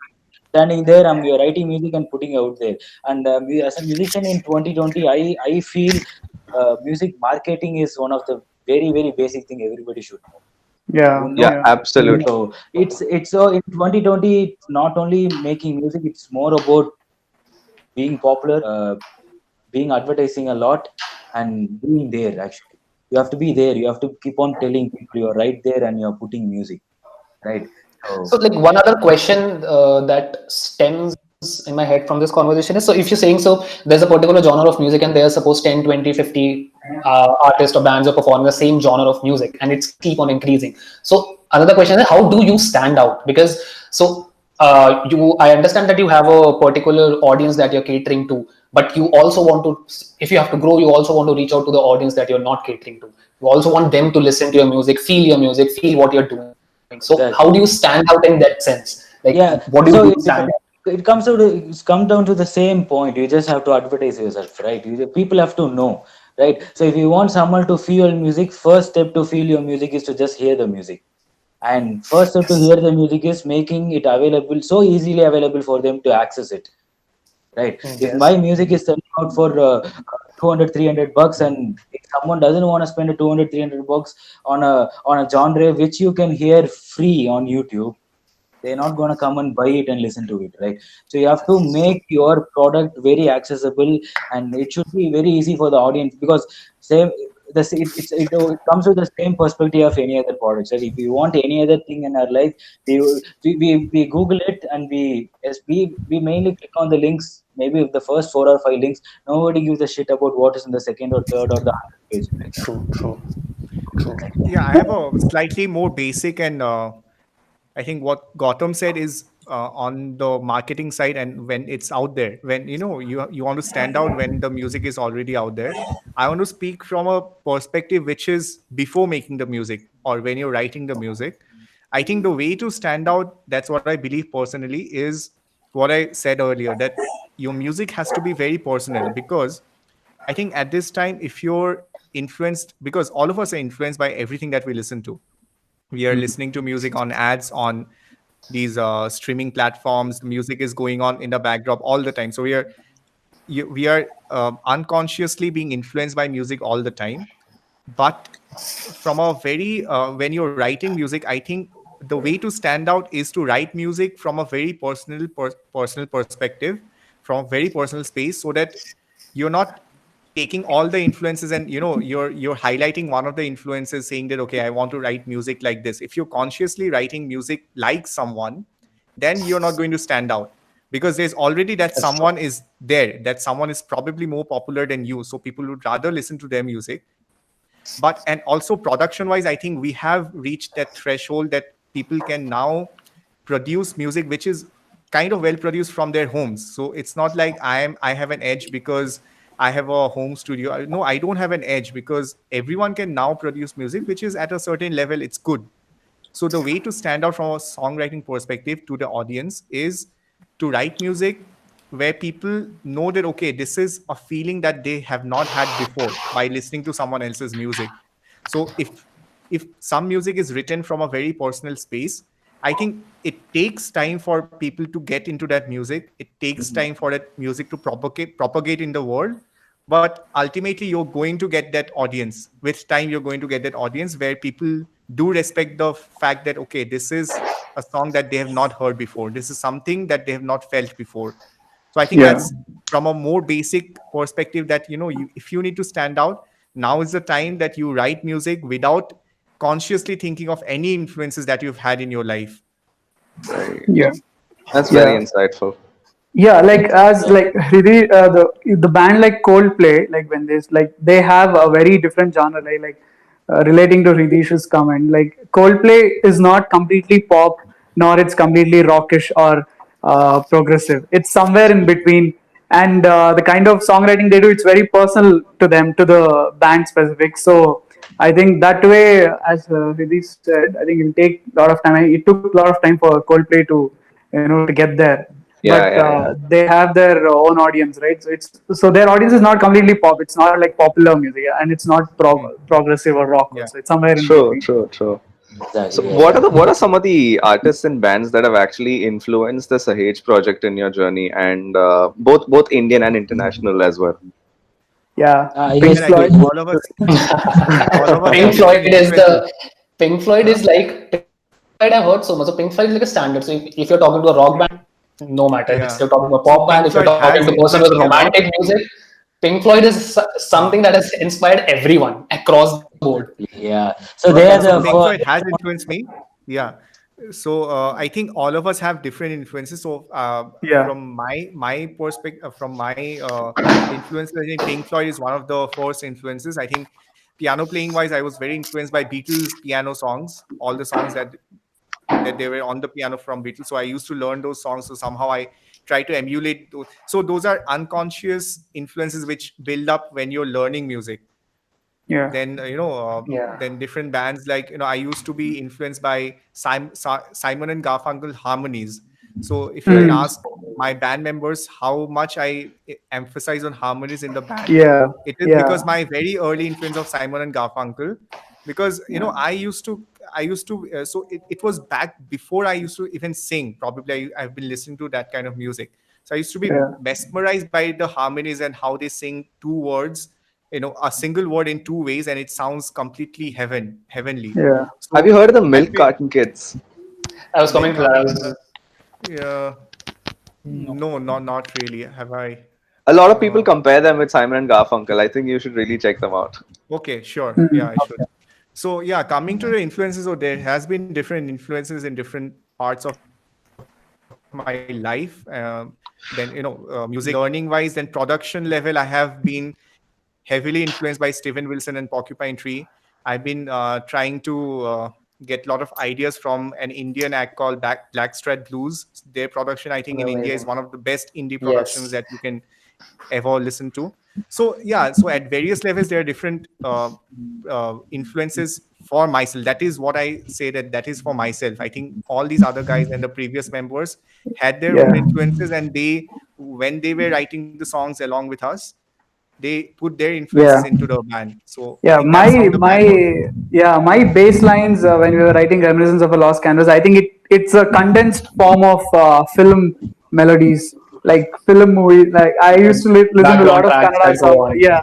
standing there, and you're writing music and putting out there. And as a musician in 2020, I feel music marketing is one of the very, very basic thing everybody should know. Yeah, You Yeah, know, yeah. absolutely. so it's so in 2020, it's not only making music, it's more about being popular, being advertising a lot, and being there. Actually, you have to be there. You have to keep on telling people you're right there, and you're putting music, right? So, So like, one other question that stems in my head from this conversation is, so if you're saying, so there's a particular genre of music and there's suppose 10, 20, 50 artists or bands are performing the same genre of music and it's keep on increasing. So another question is, how do you stand out? Because so I understand that you have a particular audience that you're catering to, but you also want to, if you have to grow, you also want to reach out to the audience that you're not catering to. You also want them to listen to your music, feel what you're doing. So how exactly. do you stand out in that sense? Like, Yeah. what do you So do to stand out? it comes to it's come down to the same point. You just have to advertise yourself, right? People have to know, right? So if you want someone to feel your music, first step to feel your music is to just hear the music. And first step to hear the music is making it available, so easily available for them to access it, right? If my Yes. music is selling out for 200 $300, and if someone doesn't want to spend a 200 $300 on a genre which you can hear free on YouTube, they're not going to come and buy it and listen to it, right? So you have to make your product very accessible, and it should be very easy for the audience, because same it comes with the same perspective of any other products, right? If you want any other thing in our life, we Google it, and we mainly click on the links, maybe the first 4 or 5 links. Nobody gives a shit about what is in the second or third or the 100th page, right? True, true, true. Yeah, I have a slightly more basic and I think what Gautam said is on the marketing side, and when it's out there, when you want to stand out when the music is already out there. I want to speak from a perspective which is before making the music or when you're writing the music. I think the way to stand out, that's what I believe personally, is what I said earlier, that your music has to be very personal, because I think at this time, if you're influenced, because all of us are influenced by everything that we listen to. We are listening to music on ads, on these streaming platforms. The music is going on in the backdrop all the time. So we are unconsciously being influenced by music all the time. But from a very when you're writing music, I think the way to stand out is to write music from a very personal perspective, from a very personal space, so that you're not taking all the influences and you're highlighting one of the influences, saying that okay, I want to write music like this. If you're consciously writing music like someone, then you're not going to stand out, because there's already that That's true. someone is there, that someone is probably more popular than you, so people would rather listen to their music. But and also production wise, I think we have reached that threshold that people can now produce music which is kind of well produced from their homes. So it's not like I have an edge because I have a home studio. No, I don't have an edge, because everyone can now produce music which is at a certain level, it's good. So the way to stand out from a songwriting perspective to the audience is to write music where people know that okay, this is a feeling that they have not had before by listening to someone else's music. So if some music is written from a very personal space, I think it takes time for people to get into that music. It takes time for that music to propagate in the world. But ultimately, you're going to get that audience. With time, you're going to get that audience where people do respect the fact that okay, this is a song that they have not heard before. This is something that they have not felt before. So I think Yeah. that's from a more basic perspective, that if you need to stand out, now is the time that you write music without consciously thinking of any influences that you've had in your life. Right. Yeah. That's very Yeah. insightful. Yeah, like as Yeah. like Hridish, the band like Coldplay, like when there's like they have a very different genre, relating to Hridish's comment, like Coldplay is not completely pop, nor it's completely rockish or progressive. It's somewhere in between, and the kind of songwriting they do, it's very personal to them, to the band specific. So I think that way, as Hridish said, I think it'll take a lot of time. It took a lot of time for Coldplay to to get there, Yeah, but yeah, yeah. they have their own audience, right? So their audience is not completely pop. It's not like popular music, and it's not Hmm. progressive or rock. Yeah. Also, it's somewhere in True, between. true, true. So Exactly. what are Yeah. some of the artists and bands that have actually influenced the Sahej project in your journey, and both Indian and international as well? Yeah, Pink Well, Yes. I think Floyd. all of us, all of us Pink have Floyd different is influences. the Pink Floyd is like Pink Floyd. I've heard so much. So Pink Floyd is like a standard. So if you're talking to a rock band, no matter if you're Yeah. talking to a pop So band, if Pink you're Floyd talking to a has person with influenced me a lot. romantic music, Pink Floyd is Hmm. something that has inspired everyone across the board. Exactly. Yeah. So they Yeah, are so the Pink first. Floyd has influenced me. Yeah. So I think all of us have different influences. So Yeah, from my perspective, from my influences, I think Pink Floyd is one of the first influences. I think piano playing wise, I was very influenced by Beatles piano songs, all the songs that they were on the piano from Beatles. So I used to learn those songs. So somehow I try to emulate those. So those are unconscious influences which build up when you're learning music. yeah, Then Yeah. then different bands, like I used to be influenced by Simon and Garfunkel harmonies. So if you can mm, ask my band members how much I emphasize on harmonies in the band, yeah, it is yeah, because my very early influence of Simon and Garfunkel. Because yeah, I used to so it was back before I used to even sing. Probably I've been listening to that kind of music. So I used to be yeah, mesmerized by the harmonies and how they sing two words, a single word in two ways, and it sounds completely heavenly. yeah. Have you So heard of the that Milk way, Carton Kids? I was coming Milk to that. I Carton, was, no, not really. Have I? A lot of people Uh, compare them with Simon and Garfunkel. I think you should really check them out. okay, sure. Yeah, Mm, I should. So yeah, coming to the influences, so there has been different influences in different parts of my life. Then music learning wise, then production level, I have been heavily influenced by Steven Wilson and Porcupine Tree. I've been trying to get a lot of ideas from an Indian act called Blackstrat Blues. Their production, I think, in India is amazing. one of the best indie productions Yes. that you can ever listen to. So yeah, so at various levels, there are different influences for myself. That is what I say, that is for myself. I think all these other guys and the previous members had their own yeah. influences, and when they were writing the songs along with us, they put their influences Yeah. into the band. So I Yeah, think that's how the my band works. yeah, my bass lines when we were writing Reminiscence of a Lost Canvas, I think it's a condensed form of film melodies, like film movie. Like I used to listen to a lot Background of tracks Kannada that go songs. on. Yeah,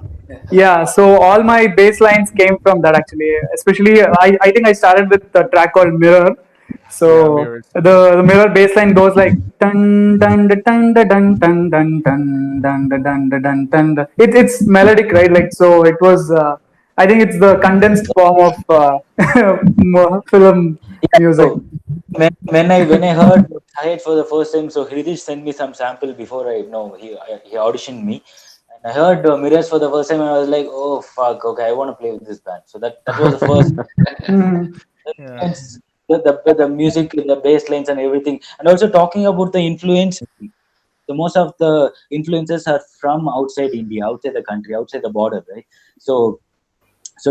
yeah. So all my bass lines came from that actually. Especially, I think I started with a track called Mirror. Yeah, So mirrors. the Mirror bass line goes like dun dun dun dun dun dun dun dun dun dun dun dun dun dun. It's melodic, right? Like so, it was. I think it's the condensed form of film Yeah. music. So when I heard Sahej for the first time, so Hreedish sent me some sample before I know he auditioned me, and I heard Mirrors for the first time, and I was like, oh fuck, okay, I want to play with this band. So that was the first. Mhm. Yeah. It's the music, the bass lines, and everything, and also talking about the influence. So most of the influences are from outside India, outside the country, outside the border, right? So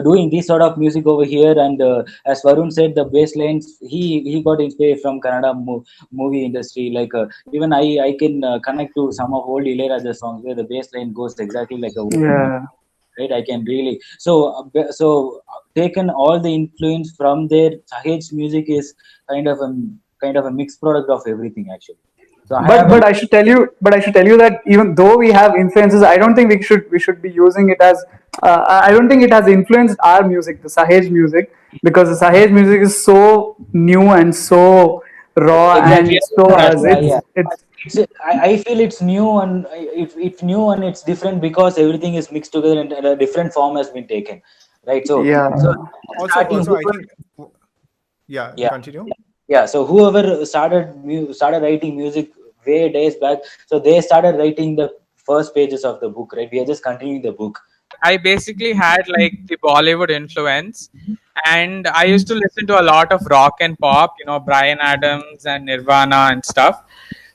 doing this sort of music over here, and as Varun said, the bass lines, he got inspired from Kannada movie industry. Like even I can connect to some of old Ilayaraja songs where the bass line goes exactly like a old movie, Yeah. right? I can really taken all the influence from there. Sahej's music is kind of a mixed product of everything actually. So I have a But I should tell you that even though we have influences, I don't think we should be using it as. I don't think it has influenced our music, the Sahej music, because the Sahej music is so new and so raw exactly and so us. yeah. It's I feel it's new, and it's new and it's different because everything is mixed together and a different form has been taken, right? yeah. So starting Also, I whoever, think, yeah, yeah, continue. yeah. So whoever started writing music way days back, so they started writing the first pages of the book, right? We are just continuing the book. I basically had like the Bollywood influence, and I used to listen to a lot of rock and pop, Brian Adams and Nirvana and stuff.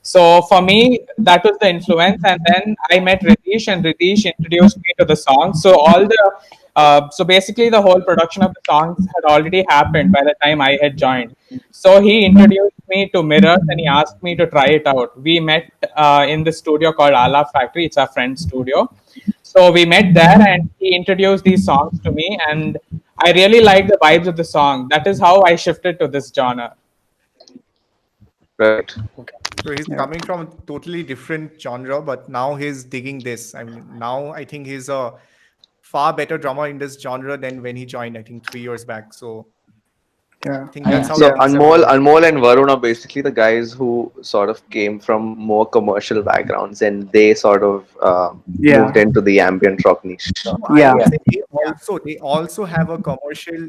So for me, that was the influence, and then I met Ritesh, and Ritesh introduced me to the songs. So basically, the whole production of the songs had already happened by the time I had joined. So he introduced me to Mirrors, and he asked me to try it out. We met in the studio called Ala Factory. It's our friend's studio. So we met there, and he introduced these songs to me, and I really liked the vibes of the song. That is how I shifted to this genre. Right. So he's Yeah. coming from a totally different genre, but now he's digging this. I mean, now I think he's a far better drummer in this genre than when he joined, I think 3 years back. So Yeah. I think that's how So things have evolved. Anmol and Varun are basically the guys who sort of came from more commercial backgrounds, and they sort of moved Yeah. into the ambient rock niche. No, I Yeah. would Yeah, say they also have a commercial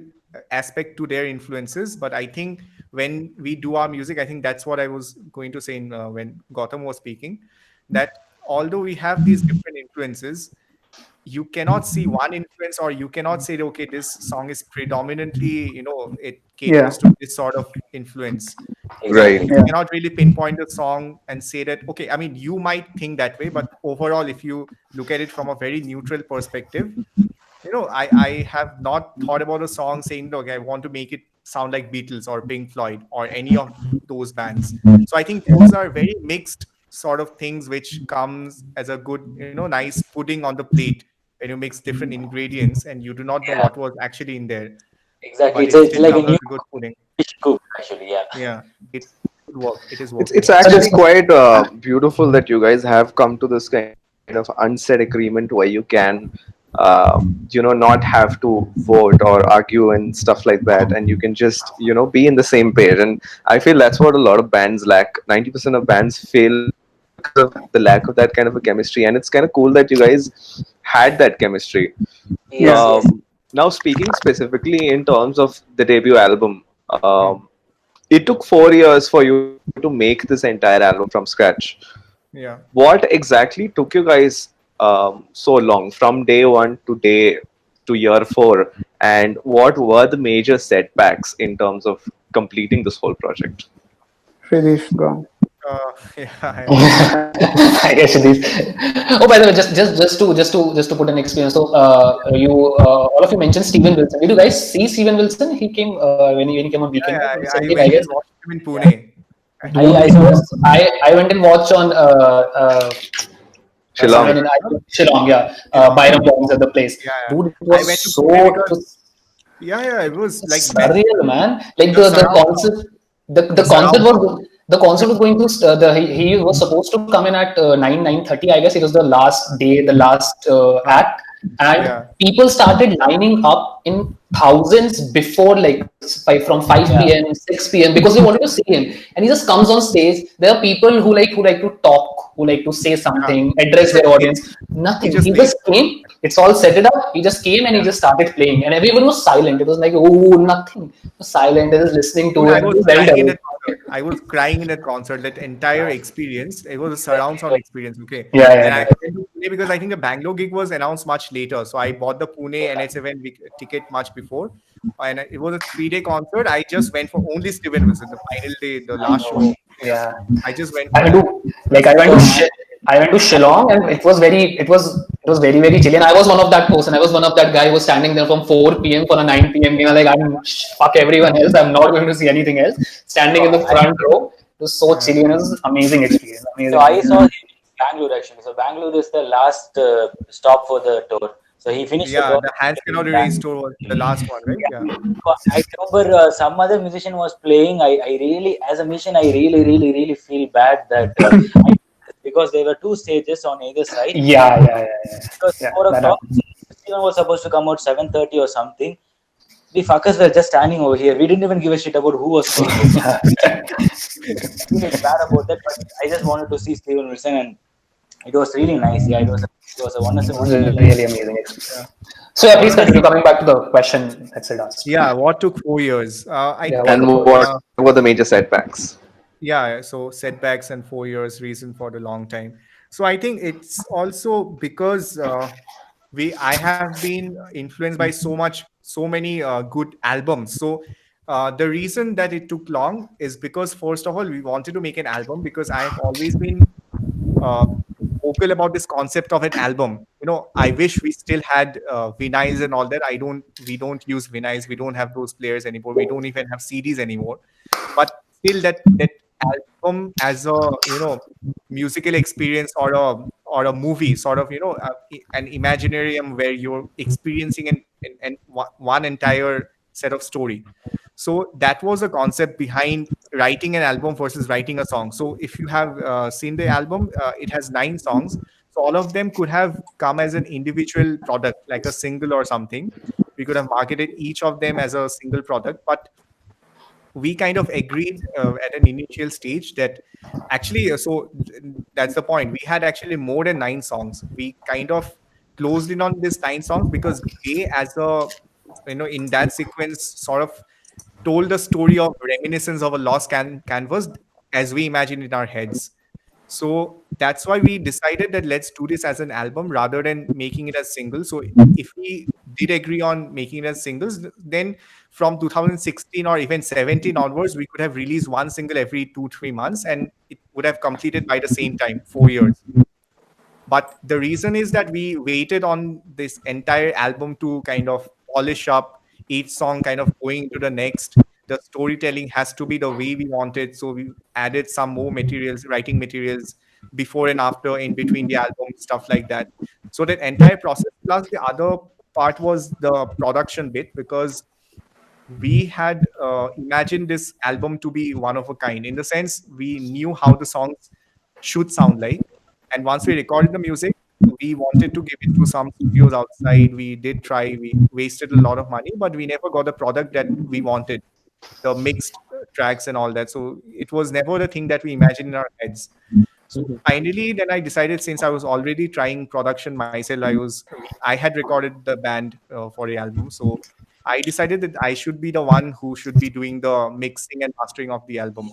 aspect to their influences. But I think when we do our music, I think that's what I was going to say when Gautam was speaking, that although we have these different influences, you cannot see one influence, or you cannot say, okay, this song is predominantly, it Yeah. caters to this sort of influence. So Right. exactly. you Yeah. cannot really pinpoint the song and say that, okay, I mean, you might think that way, but overall, if you look at it from a very neutral perspective, I have not thought about a song saying, okay, I want to make it sound like Beatles or Pink Floyd or any of those bands. So I think those are very mixed sort of things, which comes as a good, nice pudding on the plate when you mix different ingredients and you do not know Yeah, what was actually in there, exactly. but It's it it's still like a comes new as a good pudding. dish cook actually. Yeah. Yeah, it would work. It is It's working. So actually this quite beautiful that you guys have come to this kind of unsaid agreement where you can, not have to vote or argue and stuff like that, and you can just be in the same page. And I feel that's what a lot of bands lack. 90% of bands fail because of the lack of that kind of a chemistry, and it's kind of cool that you guys had that chemistry. Yeah. yes. Now, speaking specifically in terms of the debut album, it took 4 years for you to make this entire album from scratch. Yeah. What exactly took you guys so long from day one to year four, and what were the major setbacks in terms of completing this whole project? Hreedish, go on. Yeah, I guess it is. Oh, by the way, just to put an experience. So, you all of you mentioned Steven Wilson. Did you guys see Steven Wilson? He came when he came on yeah, Weekend, right? yeah, On yeah. I 17, I went guess. and watched him in Pune. I I think I he saw was this. I went and watched on somewhere Shillong. in Shillong, yeah, Shillong. Byram Ponds at the place. Yeah, yeah. Dude, I went to Pune it because was yeah, it was like surreal, man. Like the the surround. concept, the concert was going to he was supposed to come in at 9:30. I guess it was the last day, the last act, and Yeah. people started lining up in thousands before from 5 p.m. 6 p.m. because they wanted to see him, and he just comes on stage. There are people who like to talk, who like to say something, address their audience. Nothing. He played. just came. It's all set it up. He just came and he just started playing, and everyone was silent. It was like, oh, nothing. It was silent. They was listening to Dude, I it. was He went crying in away. that concert. I was crying in that concert. That entire experience, it was a surround sound experience. Okay, Yeah, and I yeah, went to Pune because I think the Bangalore gig was announced much later. So I bought the Pune NH7 ticket much before, and it was a 3 day concert. I just went for only Steven Wilson, the final day, the last show. yeah. I just went I for went that. to I went to Shillong, and it was very very chilly. And I was one of that person. I was one of that guy who was standing there from 4 p.m. for a 9 p.m. Like fuck everyone else. I'm not going to see anything else. Standing in the front row. It was so chilly, and it was an amazing experience. Amazing. So I saw him in Bangalore actually. So Bangalore is the last stop for the tour. So he finished the Yeah, tour. the Hands Cannot Erase tour was the last one, right? Yeah. I remember some other musician was playing. I really, as a musician, I really feel bad that because there were two stages on either side. Yeah. Because 4 o'clock, Steven was supposed to come out 7:30 or something. The fuckers were just standing over here. We didn't even give a shit about who was going to. Really bad about that, but I just wanted to see Steven Wilson, and it was really nice. Yeah, it was a wonderful, Really amazing experience. So yeah, please continue. Coming back to the question that Sid asked. Yeah, what took 4 years? And what were the major setbacks? Yeah, so setbacks and 4 years reason for the long time. So I think it's also because I have been influenced by so many good albums. So the reason that it took long is because first of all we wanted to make an album because I have always been uh, vocal about this concept of an album. I wish we still had vinyls and all that. We don't use vinyls. We don't have those players anymore. We don't even have CDs anymore. But still, that album as a musical experience or a movie, sort of an imaginarium where you're experiencing one entire set of story. So that was a concept behind writing an album versus writing a song. So if you have seen the album, it has 9 songs. So all of them could have come as an individual product, like a single or something. We could have marketed each of them as a single product, but we kind of agreed at an initial stage that actually, that's the point. We had actually more than 9 songs. We kind of closed in on this 9 songs because they, as a in that sequence, sort of told the story of reminiscence of a lost canvas as we imagine in our heads. So that's why we decided that let's do this as an album rather than making it as single. So if we did agree on making it as singles, then from 2016 or even 17 onwards, we could have released one single every 2-3 months, and it would have completed by the same time, 4 years. But the reason is that we waited on this entire album to kind of polish up each song, kind of going into the next. The storytelling has to be the way we wanted. So we added some more materials, writing materials before and after, in between the album, stuff like that. So that entire process, plus the other part was the production bit, because we had imagined this album to be one of a kind, in the sense we knew how the songs should sound like. And once we recorded the music, we wanted to give it to some studios outside. We did try, we wasted a lot of money, but we never got the product that we wanted, the mixed tracks and all that. So it was never the thing that we imagined in our heads. So finally, then I decided, since I was already trying production myself, I had recorded the band for the album. So I decided that I should be the one who should be doing the mixing and mastering of the album.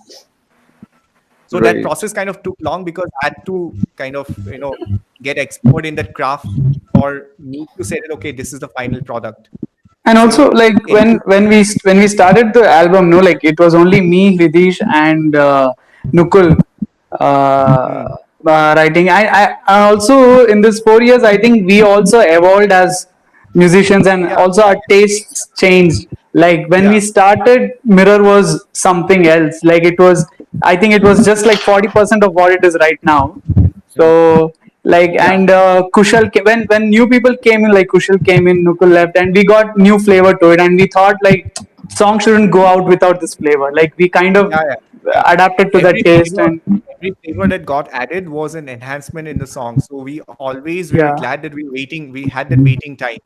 So that process kind of took long because I had to kind of get expert in that craft for me to say that okay, this is the final product. And also, like when we started the album, no, like it was only me, Hreedish, and Nukul writing. I also, in this 4 years, I think we also evolved as musicians, and also our tastes changed. Like when we started, Mirror was something else. Like it was, I think it was just like 40% of what it is right now. So like, and Kushal when new people came in, like Kushal came in, Nukul left, and we got new flavor to it, and we thought like song shouldn't go out without this flavor. Like we kind of Yeah, yeah. See, adapted to that every taste, flavor, and every flavor that got added was an enhancement in the song. So we always were yeah, glad that we had that waiting time.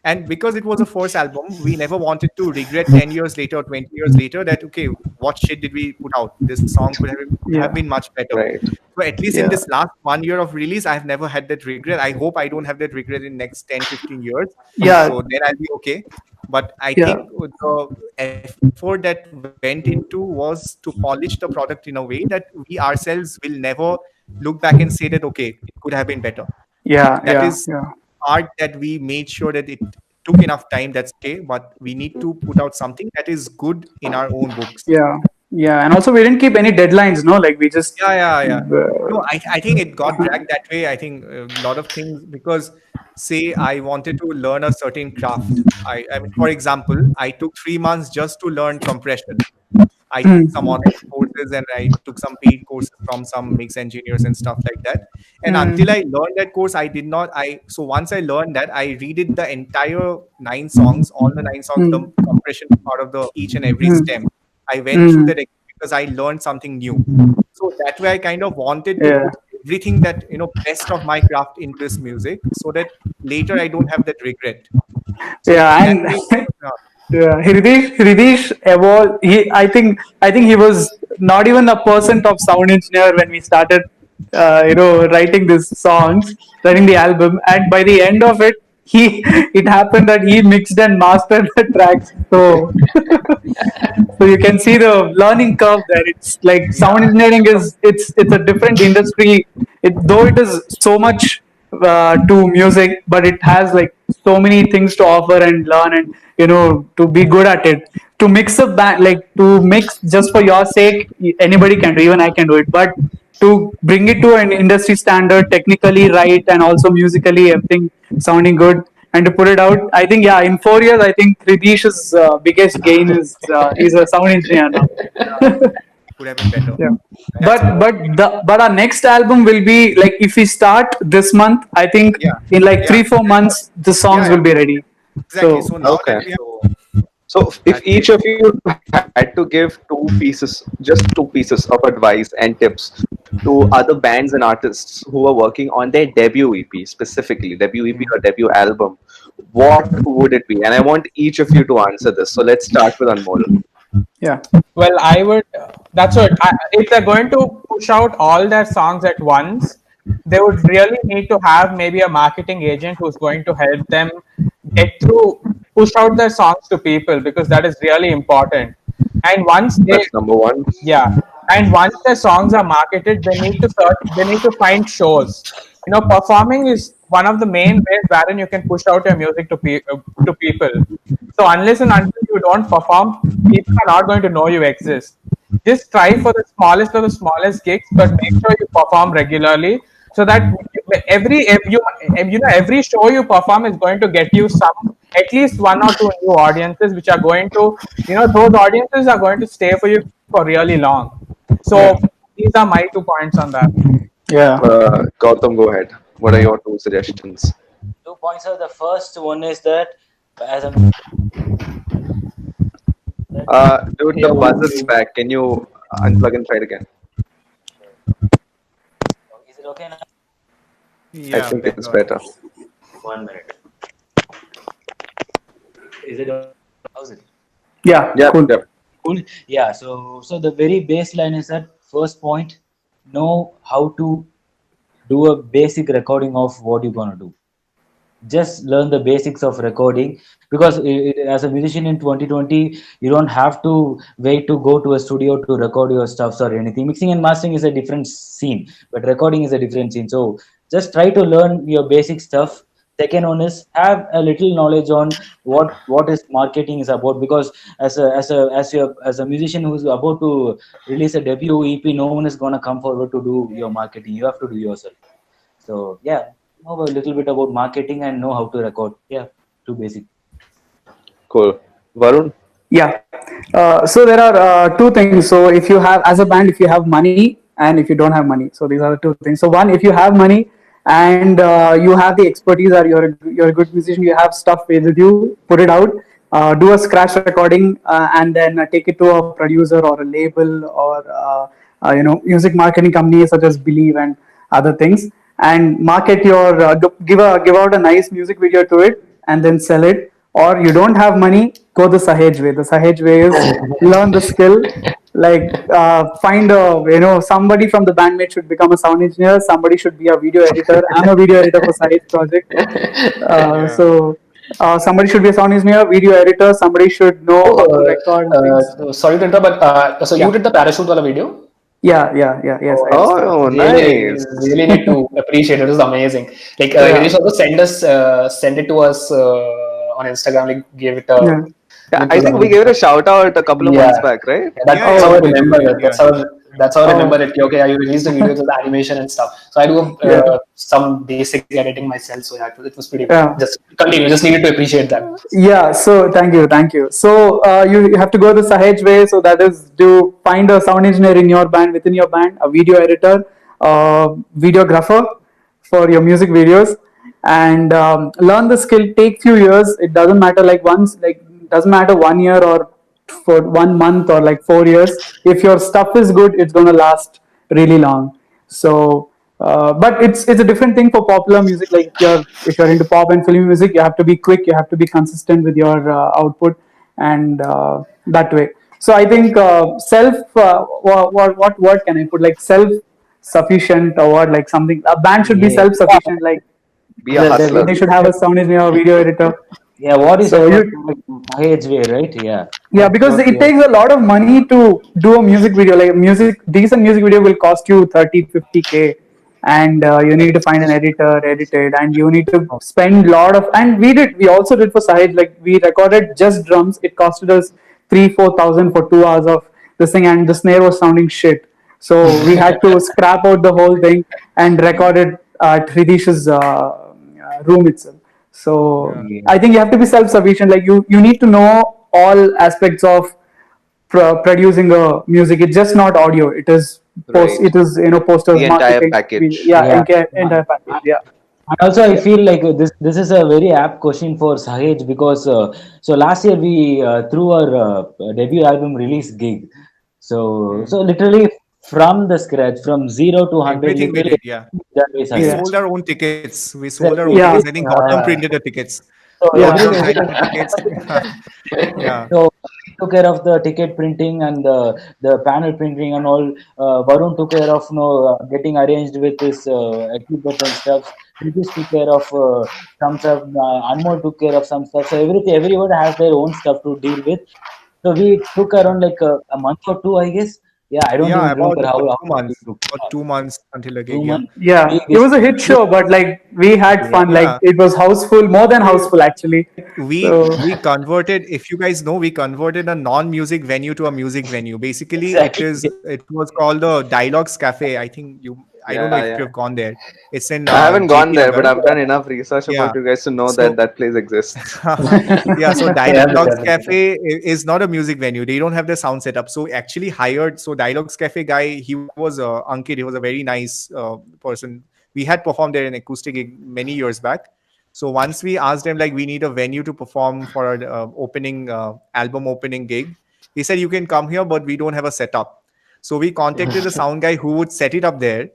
And because it was a first album, we never wanted to regret 10 years later or 20 years later that, okay, what shit did we put out? This song could have yeah, been much better. Right. So at least in Yeah. this last 1 year of release, I've never had that regret. I hope I don't have that regret in next 10, 15 years. yeah, So then I'll be okay. But I yeah, think the effort that went into was to polish the product in a way that we ourselves will never look back and say that, okay, it could have been better. yeah, That yeah, is yeah. art that we made sure that it took enough time. That's okay, but we need to put out something that is good in our own books. Yeah, yeah, and also we didn't keep any deadlines. No, like we just Yeah, yeah, yeah. uh, No, I think it got dragged that way. I think a lot of things because, say, I wanted to learn a certain craft. I mean, for example, I took 3 months just to learn compression. I took some mm, online courses and I took some paid courses from some mix engineers and stuff like that. And until mm, I learned that course, I did not. I so once I learned that, I redid the entire 9 songs, all the 9 songs, the mm, compression part of the each and every mm, stem. I went through mm, that because I learned something new. So that way, I kind of wanted to yeah, put everything that best of my craft into this music, so that later I don't have that regret. So yeah, that and way, uh, yeah, Hridish evolved. I think he was not even a percent of sound engineer when we started, writing these songs, writing the album, and by the end of it, it happened that he mixed and mastered the tracks. So so you can see the learning curve there. It's like sound yeah, engineering is it's a different industry. Though it is so much to music, but it has like so many things to offer and learn, and to be good at it. To mix a band, like to mix just for your sake, anybody can do. Even I can do it, but to bring it to an industry standard, technically right, and also musically everything sounding good, and to put it out, I think, yeah, in 4 years, I think Hridish's biggest gain is he's a sound engineer now. could have been better. Yeah, That's but what. but our next album will be like, if we start this month, I think Yeah, in like yeah, 3-4 months the songs yeah, will yeah. be ready. Exactly. So So now that Okay. we have, So if that's each great. of you had to give just 2 pieces of advice and tips to other bands and artists who are working on their debut EP, specifically debut EP or debut album, what would it be? And I want each of you to answer this. So let's start with Anmol. yeah. Well, I would. That's what. If they're going to push out all their songs at once, they would really need to have maybe a marketing agent who's going to help them push out their songs to people, because that is really important. And once they, That's number one. yeah, and once their songs are marketed, they need to they need to find shows. Performing is one of the main ways wherein you can push out your music to people. So unless and until you don't perform, people are not going to know you exist. Just try for the smallest of the smallest gigs, but make sure you perform regularly, so that every show you perform is going to get you at least 1 or 2 new audiences, which are going to, those audiences are going to stay for you for really long. So these are my 2 points on that. Yeah. Gautam, go ahead. What are your 2 suggestions? 2 points are, the first one is that, as a Dude, the buzz is back. Can you unplug and try it again? is it okay now? I Yeah, think it's better. better. 1 minute. Is it? How's it? Yeah. Yep, Cool. yep. Cool. Yeah. So the very baseline is that first point: know how to do a basic recording of what you're gonna do. Just learn the basics of recording, because as a musician in 2020, you don't have to wait to go to a studio to record your stuffs or anything. Mixing and mastering is a different scene, but recording is a different scene. So just try to learn your basic stuff. Second one is, have a little knowledge on what is marketing is about, because as a musician who's about to release a debut EP, no one is gonna come forward to do your marketing. You have to do yourself. So yeah, know a little bit about marketing and know how to record. Yeah, too basic. Cool. Varun? Yeah. So there are 2 things. So if you have, as a band, if you have money and if you don't have money, so these are the 2 things. So one, if you have money and you have the expertise, or you're a good musician, you have stuff with you, put it out. do a scratch recording, and then take it to a producer or a label or music marketing companies such as Believe and other things, and market your give out a nice music video to it and then sell it. Or you don't have money, go the Sahej way. The Sahej way is learn the skill, like find a somebody from the bandmate should become a sound engineer, somebody should be a video editor. I'm a video editor for Sahej Project. Yeah. So somebody should be a sound engineer, video editor, somebody should know how to record and things. Sorry to interrupt, but so you Yeah, did the parachute wala video? yes, I did. Oh, Really, nice. really need to appreciate it. It was amazing. Like Yeah, Hreedish also send it to us on Instagram. Like gave it yeah. Yeah, it I was think we amazing. gave it a shout out a couple of Yeah, months back, right? yeah, Yeah, that's yeah, how I you did, remember it. yeah. That's how I remember Oh, it. Okay, I released a video with the animation and stuff. So I do yeah, some basic editing myself. So yeah, it was pretty. yeah. Just continue. Just needed to appreciate that. Yeah, so thank you. So you have to go the Sahej way. So that is to find a sound engineer in your band, within your band, a video editor, videographer for your music videos, and learn the skill. Take few years. It doesn't matter doesn't matter 1 year or for 1 month or like 4 years. If your stuff is good, it's gonna last really long. So, but it's a different thing for popular music. Like if you're into pop and film music, you have to be quick, you have to be consistent with your output, and that way. So I think self. What word can I put? Like self sufficient or what? Like something. A band should be Yeah, self sufficient. Like Be a the they hustler. should have a sound engineer, video editor. yeah, what you said So was you like Sahej way, right? Yeah, yeah, that's because what it we are. takes a lot of money to do a music video. Like decent music video will cost you 30-50K, and you need to find an editor, edit it, and you need to spend a lot of. And we also did for Sahej. Like we recorded just drums. It costed us 3-4 thousand for 2 hours of this thing, and the snare was sounding shit. So we had to scrap out the whole thing and record it at Hreedish's room itself. So Yeah. Yeah. I think you have to be self-sufficient. Like you need to know all aspects of producing a music. It's just not audio. It is post. Right. It is posters, The entire marketing. package. Yeah, Yeah. entire package. Yeah, And also, I yeah, feel like this is a very apt question for Sahej because so last year we threw our debut album release gig. So literally from the scratch, from 0 to 100, Everything we literally did, yeah. done by We yeah, Sahej. sold our own tickets. We sold our own Exactly, tickets. yeah, I think everything. Gotham printed the tickets. So yeah, Gotham everything. signed the tickets. Yeah. So I took care of the ticket printing and the panel printing and all. Varun took care of getting arranged with his equipment and stuff. Hreedish took care of some stuff. Anmol took care of some stuff. So everyone has their own stuff to deal with. So we took around like a month or two, I guess. Yeah, I don't Yeah, even about remember how long two we months. took. About 2 months until the gig, Two yeah. months. yeah. We It was a basically hit show, but like we had yeah. fun. Like Yeah. it was houseful, more than houseful actually. So We converted, if you guys know, we converted a non-music venue to a music venue. Basically, Exactly. it was called the Dialogues Cafe. I don't know Yeah, if yeah. you've gone there. It's in I haven't gone JP there, but Nagar. I've done enough research Yeah. about you guys to know that So that place exists. yeah, so Yeah, Dialogues yeah, Cafe is not a music venue. They don't have the sound setup. So actually hired, so Dialogues Cafe guy, he was Ankit. He was a very nice person. We had performed there in acoustic gig many years back. So once we asked him like we need a venue to perform for our opening album opening gig, he said you can come here, but we don't have a setup. So we contacted the sound guy who would set it up there,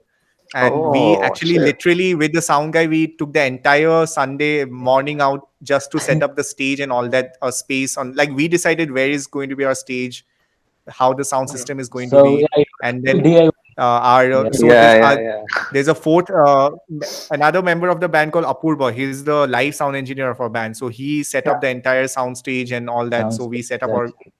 and we Oh, actually shit. literally with the sound guy we took the entire Sunday morning out just to set up the stage and all that space on, like we decided where is going to be our stage, how the sound system is going to So yeah, be, it and was then DIY. our Yeah. so Yeah, yeah, yeah. there's a fourth another member of the band called Apurva. He's the live sound engineer of our band, so he set yeah, up the entire sound stage and all that. So Sounds we set up our, exactly.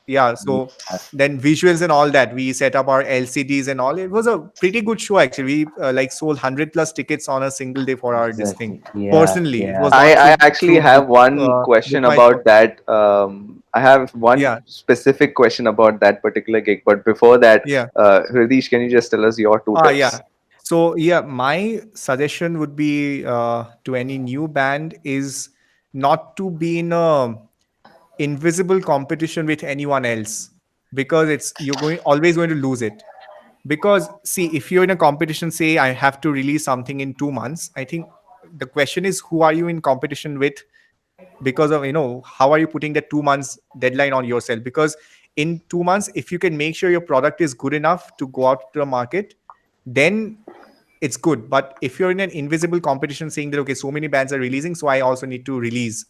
yeah, so Yeah, then visuals and all that, we set up our LCDs and all. It was a pretty good show actually. We like sold 100 plus tickets on a single day for our this thing. exactly. Yeah, Personally, it yeah. was not I through actually have one with question my about that. I have one yeah, specific question about that particular gig. But before that, yeah. Hridish, can you just tell us your two Yeah. tips? So yeah, my suggestion would be to any new band is not to be in a invisible competition with anyone else, because you're always going to lose it. Because see, if you're in a competition, say I have to release something in 2 months, I think the question is who are you in competition with, because of, how are you putting that 2 months deadline on yourself? Because in 2 months, if you can make sure your product is good enough to go out to the market, then it's good. But if you're in an invisible competition saying that, okay, so many bands are releasing, so I also need to release,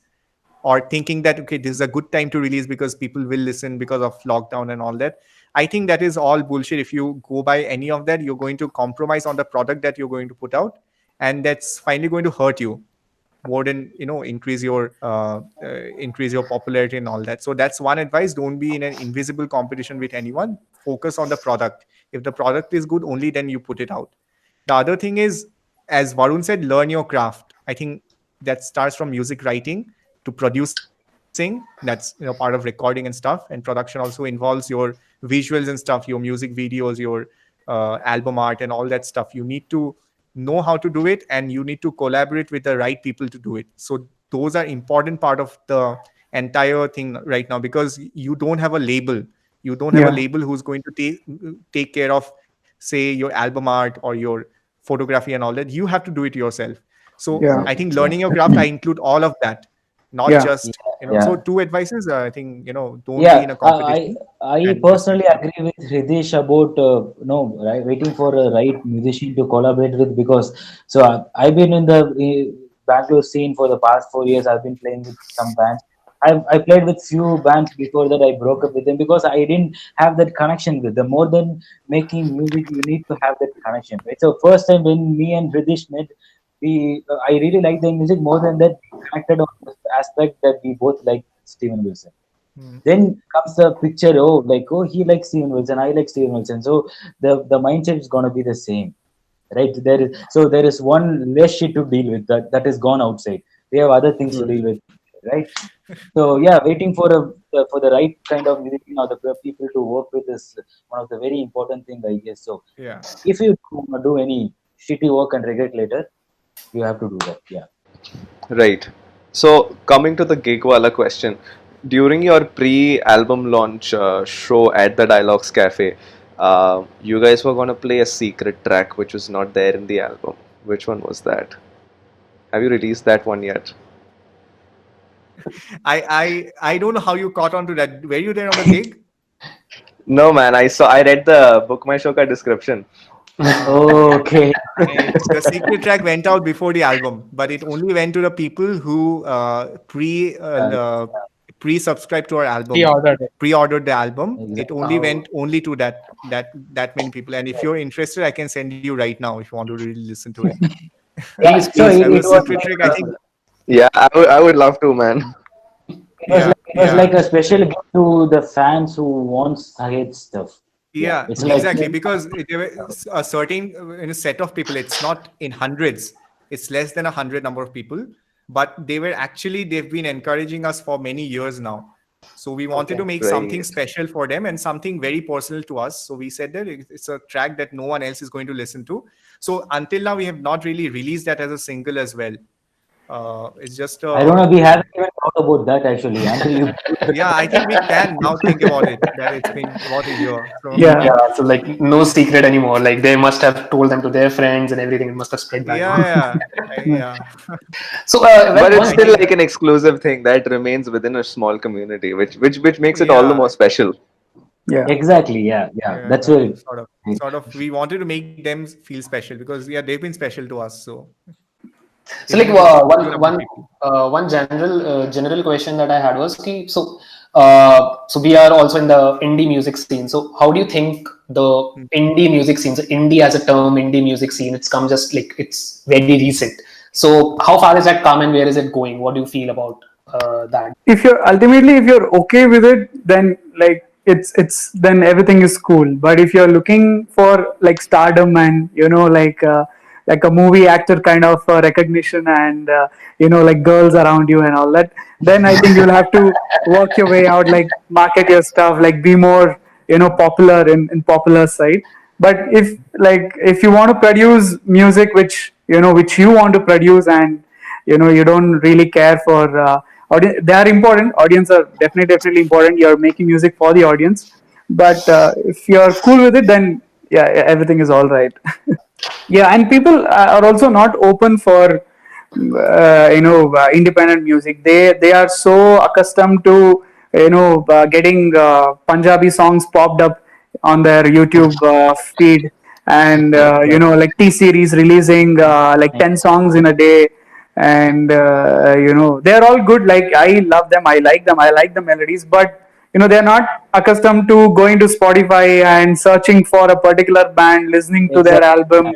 or thinking that, okay, this is a good time to release because people will listen because of lockdown and all that, I think that is all bullshit. If you go by any of that, you're going to compromise on the product that you're going to put out, and that's finally going to hurt you more than, increase your popularity and all that. So that's one advice: don't be in an invisible competition with anyone. Focus on the product. If the product is good, only then you put it out. The other thing is, as Varun said, learn your craft. I think that starts from music writing to producing. That's, part of recording and stuff. And production also involves your visuals and stuff, your music videos, your album art, and all that stuff. You need to know how to do it, and you need to collaborate with the right people to do it. So those are important part of the entire thing right now, because you don't have a label. You don't have a label who's going to take care of, say, your album art or your photography and all that. You have to do it yourself. So I think learning your craft, I include all of that, not just, so two advices. I think, don't be in a competition. I personally agree with Hreedish about waiting for a right musician to collaborate with, because I've been in the Bangalore scene for the past 4 years. I've been playing with some bands. I played with few bands before that. I broke up with them because I didn't have that connection with them. More than making music, you need to have that connection, right? So first time when me and Hreedish met, I really like the music. More than that, we connected on the aspect that we both like Steven Wilson. Then comes the picture, he likes Steven Wilson, I like Steven Wilson. So the mindset is gonna be the same, right? There is one less shit to deal with that is gone outside. We have other things to deal with, right? So yeah, waiting for the right kind of music or the people to work with is one of the very important thing, I guess. So if you do any shitty work and regret later, you have to do that. Yeah. Right. So coming to the gig wala question, during your pre-album launch show at the Dialogues Cafe, you guys were gonna play a secret track which was not there in the album. Which one was that? Have you released that one yet? I don't know how you caught on to that. Were you there on the gig? No, man. I read the Book My Show ka description. Okay. The secret track went out before the album, but it only went to the people who pre-subscribed to our album, pre-ordered the album. Exactly. It only went only to that many people. And if you're interested, I can send you right now if you want to really listen to it. Please. It was secret track, I think. Yeah, I would love to, man. It was like a special gift to the fans who want Sahej stuff. Yeah, exactly. Because there were a certain in a set of people. It's not in hundreds. It's less than 100 number of people. But they've been encouraging us for many years now. So we wanted to make something special for them and something very personal to us. So we said that it's a track that no one else is going to listen to. So until now, we have not really released that as a single as well. It's just I don't know. We haven't even thought about that actually. Until you yeah, I think we can now think about it. That it's been about a year. So like no secret anymore. Like they must have told them to their friends and everything. It must have spread back. Yeah. So, but it's still like an exclusive thing that remains within a small community, which makes it all the more special. Yeah, exactly. Yeah. That's very sort of. We wanted to make them feel special because they've been special to us. So like one general question that I had was, so we are also in the indie music scene. So how do you think the indie music scene, so indie as a term, indie music scene, it's come just like it's very recent. So how far is that come and where is it going? What do you feel about that? If you're okay with it, then like it's then everything is cool. But if you're looking for like stardom and like a movie actor kind of recognition and like girls around you and all that, then I think you'll have to work your way out, like market your stuff, like be more popular in popular side. But if you want to produce music which you want to produce, and you don't really care for they are important. Audience are definitely important. You're making music for the audience, but if you're cool with it, then everything is all right. Yeah, and people are also not open for independent music. They are so accustomed to getting Punjabi songs popped up on their YouTube feed, and like T series releasing like 10 songs in a day, and they're all good. Like, I love them, I like them, I like the melodies, but they're not accustomed to going to Spotify and searching for a particular band, listening to their Exactly. album,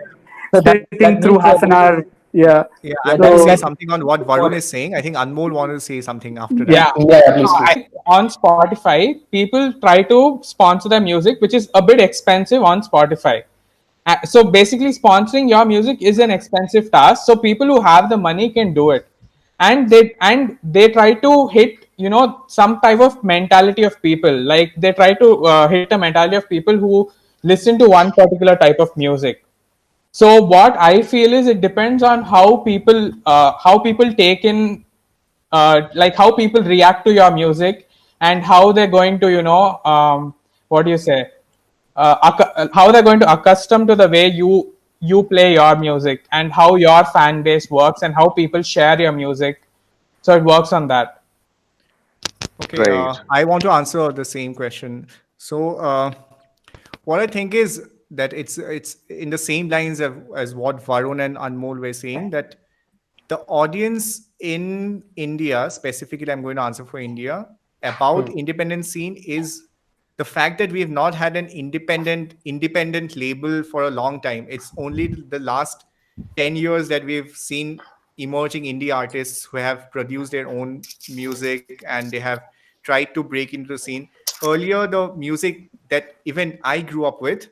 So sitting that through means half an hour. Yeah. Yeah, yeah, I'm going to say So something on what Varun is saying. I think Anmol wanted to say something after yeah. that. Yeah, please, I, please. on Spotify, people try to sponsor their music, which is a bit expensive on Spotify. So basically, sponsoring your music is an expensive task. So people who have the money can do it, and they try to hit some type of mentality of people. Like they try to hit the mentality of people who listen to one particular type of music. So what I feel is it depends on how people take in like how people react to your music, and how they're going to what do you say how they're going to accustom to the way you play your music, and how your fan base works, and how people share your music. So it works on that. Okay, Right. I want to answer the same question. So, what I think is that it's in the same lines as what Varun and Anmol were saying, that the audience in India, specifically, I'm going to answer for India, about independent scene is the fact that we have not had an independent label for a long time. It's only the last 10 years that we've seen emerging indie artists who have produced their own music and they have tried to break into the scene. Earlier, the music that even I grew up with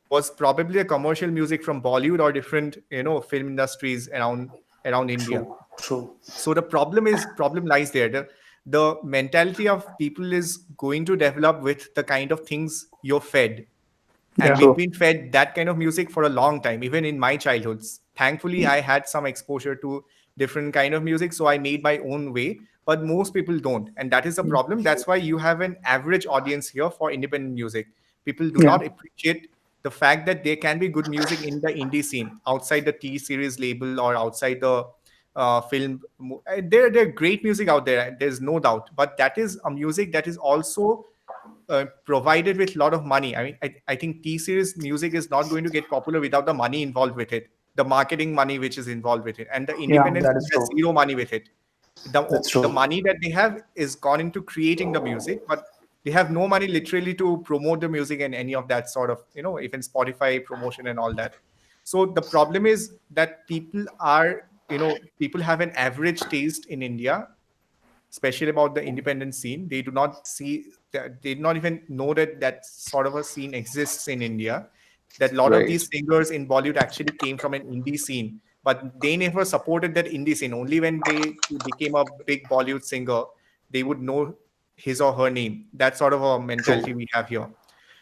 was probably a commercial music from Bollywood or different, film industries around India. True, true. So the problem lies there. The mentality of people is going to develop with the kind of things you're fed, and yeah, we've True. been fed that kind of music for a long time, even in my childhoods. Thankfully, I had some exposure to different kind of music, so I made my own way, but most people don't, and that is the problem. That's why you have an average audience here for independent music. People do yeah, not appreciate the fact that there can be good music in the indie scene outside the T series label or outside the there are great music out there, there's no doubt, but that is a music that is also provided with a lot of money. I mean, I think T series music is not going to get popular without the money involved with it, the marketing money which is involved with it, and the yeah, independence That is has true. zero money with it. That's The true. money that they have is gone into creating the music, but they have no money literally to promote the music and any of that sort of, even Spotify promotion and all that. So the problem is that people have an average taste in India, especially about the independent scene. They do not see that, they do not even know that that sort of a scene exists in India. That a lot of Right. these singers in Bollywood actually came from an indie scene, but they never supported that indie scene. Only when they became a big Bollywood singer, they would know his or her name. That sort of a mentality True. we have here.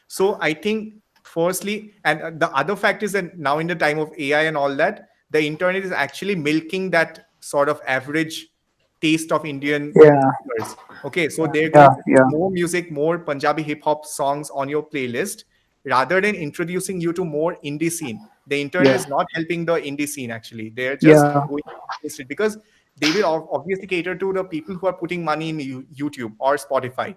So I think, firstly, and the other fact is that now in the time of AI and all that, the internet is actually milking that sort of average taste of Indian yeah, singers. Okay, so they're yeah, going to put yeah, more music, more Punjabi hip hop songs on your playlist rather than introducing you to more indie scene. The internet Yeah. is not helping the indie scene actually. They're just yeah, going against it because they will obviously cater to the people who are putting money in YouTube or Spotify.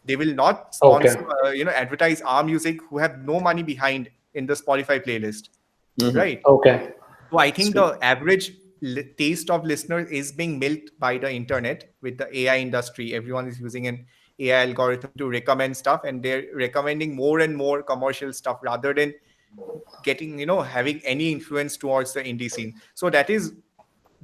They will not sponsor, Okay. advertise our music who have no money behind in the Spotify playlist, right? Okay. So I think Sweet. the average taste of listener is being milked by the internet with the AI industry. Everyone is using an AI algorithm to recommend stuff, and they're recommending more and more commercial stuff rather than getting, having any influence towards the indie scene. So that is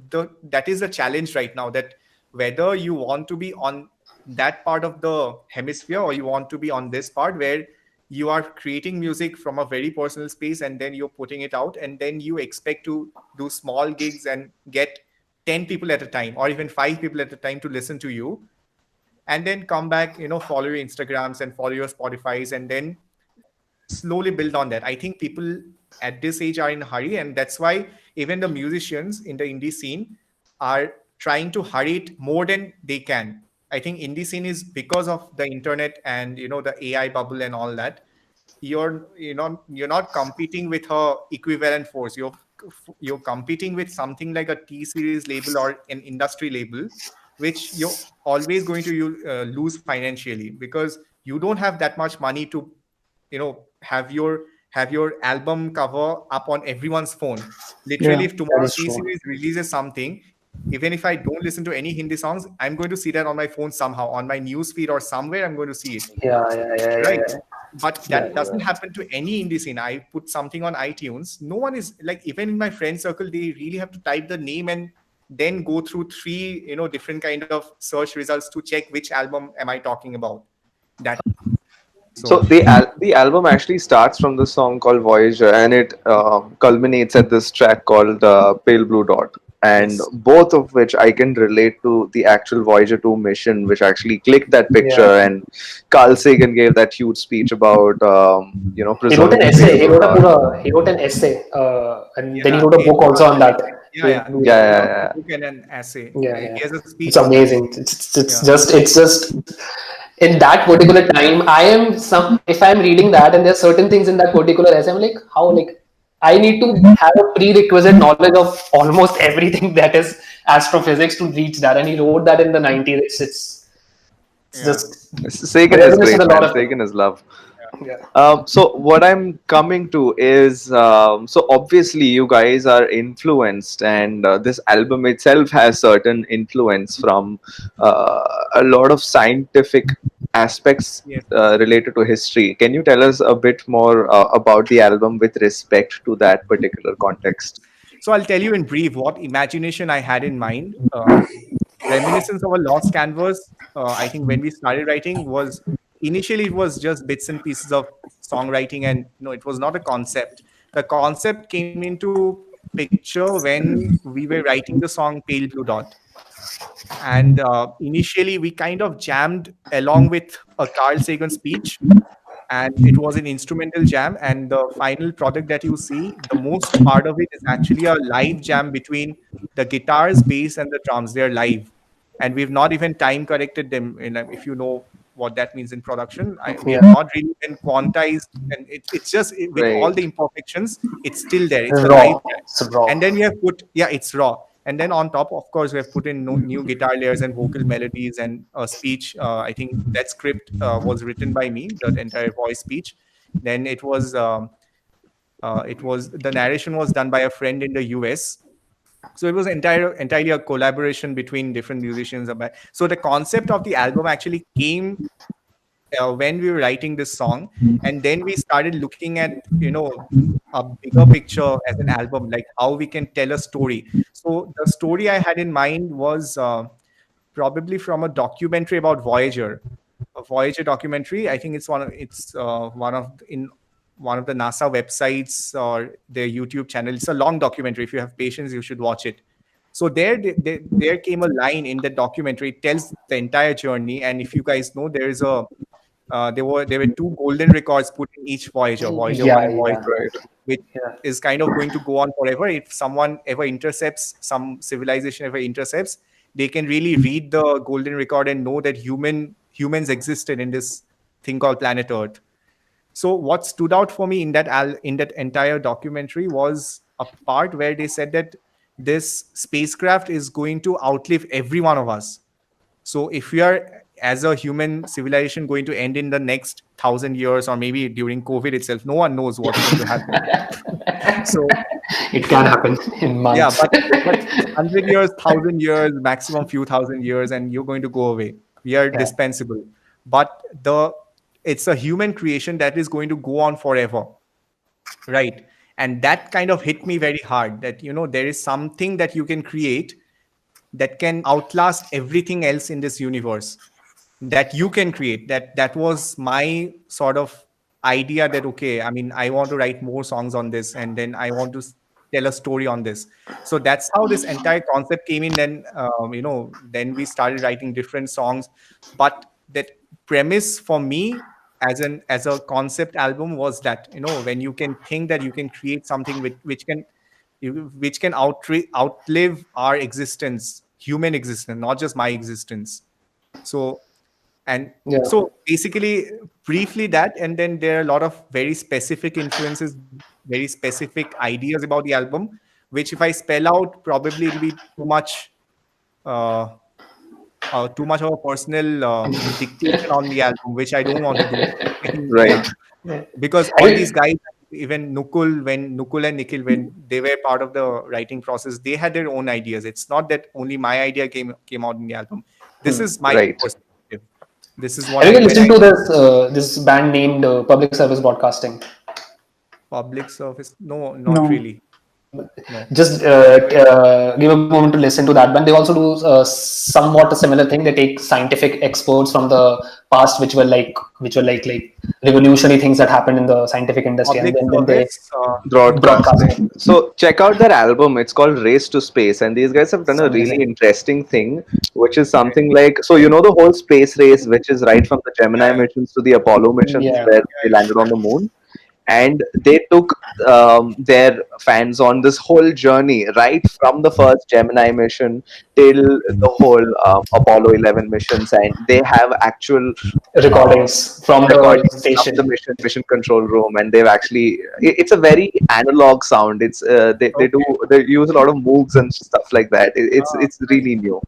the challenge right now, that whether you want to be on that part of the hemisphere or you want to be on this part where you are creating music from a very personal space and then you're putting it out and then you expect to do small gigs and get 10 people at a time or even 5 people at a time to listen to you, and then come back, follow your Instagrams and follow your Spotify's and then slowly build on that. I think people at this age are in a hurry, and that's why even the musicians in the indie scene are trying to hurry it more than they can. I think indie scene is because of the internet and the AI bubble and all that. You're not competing with a equivalent force. You're you're competing with something like a T series label or an industry label, which you're always going to lose financially, because you don't have that much money to, have your album cover up on everyone's phone. Yeah. Literally, if That tomorrow is T true. series releases something, even if I don't listen to any Hindi songs, I'm going to see that on my phone somehow, on my news feed or somewhere. I'm going to see it, Yeah, yeah, yeah, yeah, right? yeah. But Yeah, that doesn't happen to any indie scene. I put something on iTunes. No one is like, even in my friend circle, they really have to type the name and then go through three, different kind of search results to check which album am I talking about. That So so the album actually starts from the song called Voyager, and it culminates at this track called Pale Blue Dot, and yes, both of which I can relate to the actual Voyager 2 mission, which actually clicked that yeah. picture, and Carl Sagan gave that huge speech about He wrote preserving an the essay. Pale He Blue wrote a Dot. pura, he wrote an essay, and then he yeah, wrote a Pale book Blue also Dot on that. essay. Yeah, Pale yeah. Blue Yeah, Dot. yeah, Wrote a yeah. book and an essay. Yeah, He yeah. has a It's speech on that. amazing. It's Yeah. just in that particular time. I am some if I'm reading that and there's certain things in that particular essay, I'm like, how, like, I need to have a prerequisite knowledge of almost everything that is astrophysics to reach that. And he wrote that in the 90s. It's Yeah. just Sagan is resonates with great, a lot man. of Sagan is love. yeah. So what I'm coming to is, so obviously you guys are influenced, and this album itself has certain influence from a lot of scientific aspects Yes. related to history. Can you tell us a bit more about the album with respect to that particular context? So I'll tell you in brief what imagination I had in mind. Reminiscence of a lost canvas. I think when we started writing was, initially it was just bits and pieces of songwriting, and it was not a concept. The concept came into picture when we were writing the song Pale Blue Dot. And initially we kind of jammed along with a Carl Sagan speech, and it was an instrumental jam. And the final product that you see, the most part of it is actually a live jam between the guitars, bass, and the drums. They're live, and we've not even time corrected them. If you know what that means in production, we have Yeah. not really been quantized, and it's just with all Right. the imperfections, it's still there. It's a live Raw. jam. It's raw. And then we have put, yeah, it's raw. And then on top, of course, we have put in new guitar layers and vocal melodies and a speech. I think that script was written by me, the entire voice speech. Then it was the narration was done by a friend in the US. So it was entirely a collaboration between different musicians. So the concept of the album actually came when we were writing this song, and then we started looking at a bigger picture as an album, like how we can tell a story. So the story I had in mind was probably from a documentary about Voyager, a Voyager documentary. I think in one of the NASA websites or their YouTube channel. It's a long documentary. If you have patience, you should watch it. So there came a line in the documentary. It tells the entire journey. And if you guys know, there were two golden records put in each Voyager, Voyager 1 Yeah, and Voyager yeah, 2, Right. which yeah. is kind of going to go on forever. If someone ever intercepts, some civilization ever intercepts, they can really read the golden record and know that humans existed in this thing called planet Earth. So what stood out for me in that entire documentary was a part where they said that this spacecraft is going to outlive every one of us. So if we are, as a human civilization, going to end in the next 1,000 years, or maybe during COVID itself, no one knows what's going to happen. So It can happen in yeah, months. but 100 years, 1,000 years, maximum few thousand years, and you're going to go away. We are Yeah. dispensable. But it's a human creation that is going to go on forever, right? And that kind of hit me very hard, that there is something that you can create that can outlast everything else in this universe, that you can create. That was my sort of idea, that okay, I mean, I want to write more songs on this, and then I want to tell a story on this. So that's how this entire concept came in. Then then we started writing different songs. But that premise for me, as a concept album, was that when you can think that you can create something which can outlive our existence, human existence, not just my existence. So, and Yeah. so basically, briefly that, and then there are a lot of very specific influences, very specific ideas about the album. which if I spell out, probably it'll be uh, too much of a personal dictation on the album, which I don't want to do. Right. Yeah, because all these guys, even Nukul and Nikhil, when they were part of the writing process, they had their own ideas. It's not that only my idea came out in the album. This is my Right. perspective. This is what Have you I guys when listened I to this band named Public Service Broadcasting? public service. No, not No. really. No. Just give a moment to listen to that band. They also do somewhat a similar thing. They take scientific experts from the past, which were like revolutionary things that happened in the scientific industry, and Public then they service. broadcast it. Broadcasting. So check out their album. It's called Race to Space, and these guys have done It's a really amazing. interesting thing, which is something like, so you know the whole space race, which is right from the Gemini missions to the Apollo missions, Yeah. where they landed on the moon, and they took their fans on this whole journey, right from the first Gemini mission till the whole Apollo 11 missions, and they have actual uh, Recordings from the recordings from the station. mission control room, and they've actually it's a very analog sound. It's they use a lot of moogs and stuff like that. It's really new.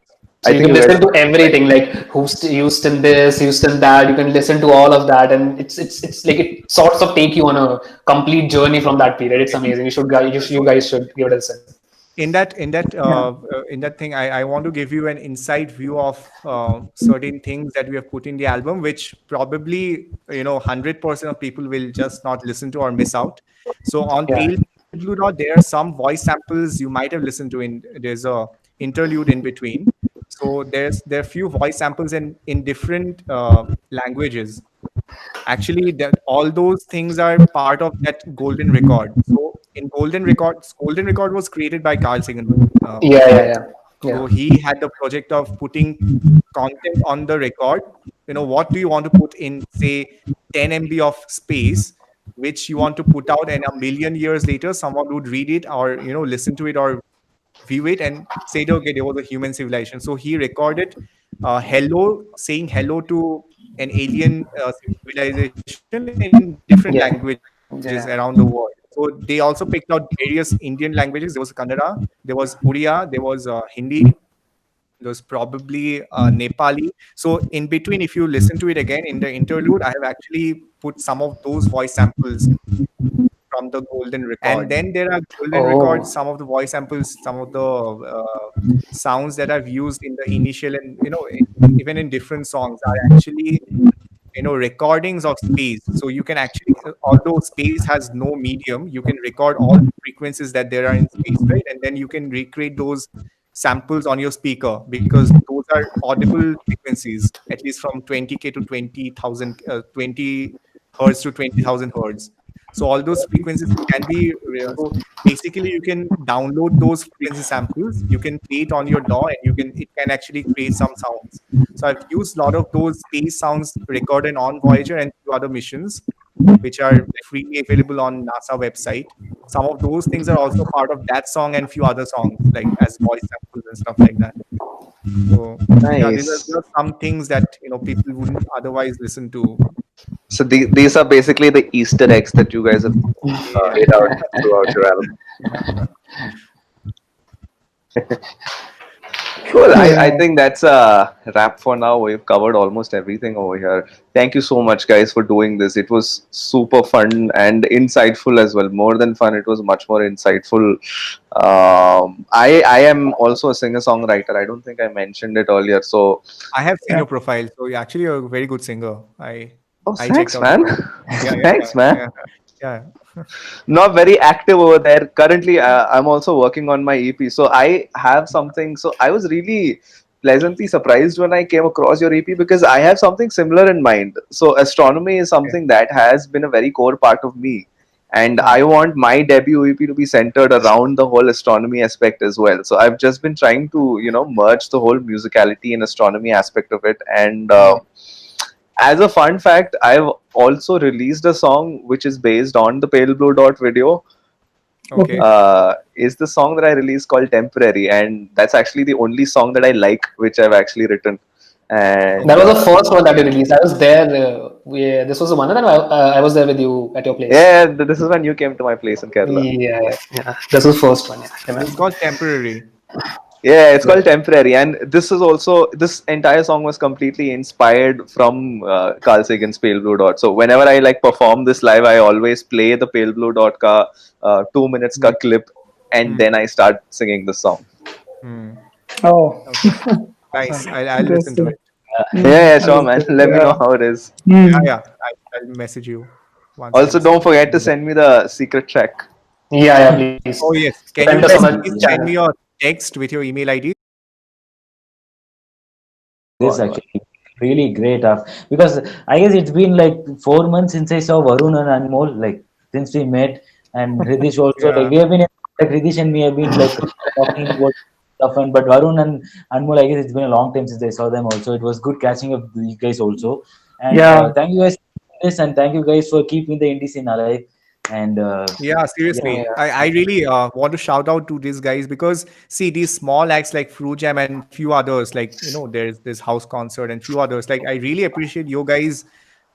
So I you think can you guys listen to everything, like who's used in this, used in that. You can listen to all of that, and it's like it sorts of take you on a complete journey from that period. It's amazing. You guys should give it a listen. In that thing, I want to give you an inside view of certain things that we have put in the album, which probably 100% of people will just not listen to or miss out. So on Yeah. Pale Blue Dot, there are some voice samples you might have listened to. There's a interlude in between. So there are few voice samples in different languages. Actually, that all those things are part of that golden record. So in golden record was created by Carl Sagan Yeah, personally. yeah, yeah, yeah. So he had the project of putting content on the record. What do you want to put in, say, 10 MB of space, which you want to put out, and a million years later someone would read it, or listen to it, or view it and say, okay, there was a human civilization. So he recorded saying hello to an alien civilization in different languages Yeah, around the world. yeah. So they also picked out various Indian languages. There was Kannada, there was Uriya, there was Hindi, there's probably Nepali. So in between, if you listen to it again in the interlude, I have actually put some of those voice samples from the golden record. And then there are golden records, Oh, some of the voice samples, some of the sounds that I've used in the initial, and even in different songs are actually recordings of space. So you can actually, although space has no medium, you can record all the frequencies that there are in space, right? And then you can recreate those samples on your speaker, because those are audible frequencies, at least from 20K to 20,000 20 hertz to 20,000 hertz. So all those frequencies can be so basically you can download those frequency samples, you can play it on your DAW, and it can actually create some sounds. So I've used a lot of those space sounds recorded on Voyager and few other missions, which are freely available on NASA website. Some of those things are also part of that song and few other songs, like as voice samples and stuff like that. So yeah, these nice. are some things that people wouldn't otherwise listen to. So these are basically the Easter eggs that you guys have Yeah. laid out throughout your album. Cool. I think that's a wrap for now. We've covered almost everything over here. Thank you so much, guys, for doing this. It was super fun and insightful as well. More than fun, it was much more insightful. I am also a singer songwriter. I don't think I mentioned it earlier. So, I have seen your profile, so you're actually a very good singer. oh, I checked thanks, out the man. profile. Yeah, yeah, Thanks, man. yeah, yeah. Not very active over there currently. I'm also working on my EP, so I have something. So I was really pleasantly surprised when I came across your EP, because I have something similar in mind. So astronomy is Okay. something that has been a very core part of me, and Yeah. I want my debut EP to be centered around the whole astronomy aspect as well. So I've just been trying to merge the whole musicality and astronomy aspect of it. And as a fun fact, I've also released a song which is based on the Pale Blue Dot video. Okay. Is the song that I released called Temporary, and that's actually the only song that I like which I've actually written. And That was the first one that you released. I was there. This was the one that I was there with you at your place. yeah, this is when you came to my place in Kerala. Yeah. This was first one. Yeah, I It's remember. called Temporary. Yeah, it's called Temporary, and this is also, this entire song was completely inspired from Carl Sagan's Pale Blue Dot. So whenever I like perform this live, I always play the Pale Blue Dot ka 2 minutes ka clip, and then I start singing the song. Hmm. Oh, Okay. Nice. I'll listen to interesting. it. Yeah, sure, man. Understood. Let me know Yeah. how it is. Yeah, Hmm. yeah. I'll message you once I Also, listen. don't forget to send me the secret track. Yeah, please. Oh yes. Can you Send us just on the please send me channel. your text with your email ID? This actually really great because I guess it's been like 4 months since I saw Varun and Anmol, like since we met, and Hreedish also, like Yeah. we have been like Hreedish and me have been like talking about stuff, and but Varun and Anmol, I guess it's been a long time since I saw them also. It was good catching up with you guys also, and Yeah. thank you guys for this, and thank you guys for keeping the indie scene alive, and Yeah, yeah, seriously. I really want to shout out to these guys because see these small acts like Fruit Jam and few others, like there's this house concert and few others. Like I really appreciate you guys.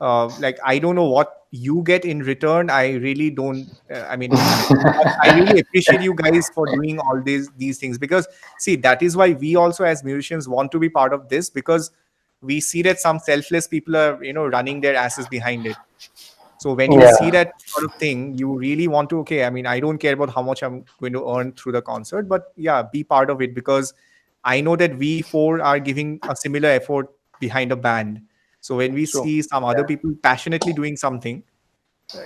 Like I don't know what you get in return. I really don't. I mean, but I really appreciate you guys for doing all these things because see that is why we also as musicians want to be part of this because we see that some selfless people are running their asses behind it. So when you see Yeah. that sort of thing, you really want to, okay, I mean, I don't care about how much I'm going to earn through the concert, but yeah, be part of it because I know that we four are giving a similar effort behind a band. So when we True. see some other people passionately doing something,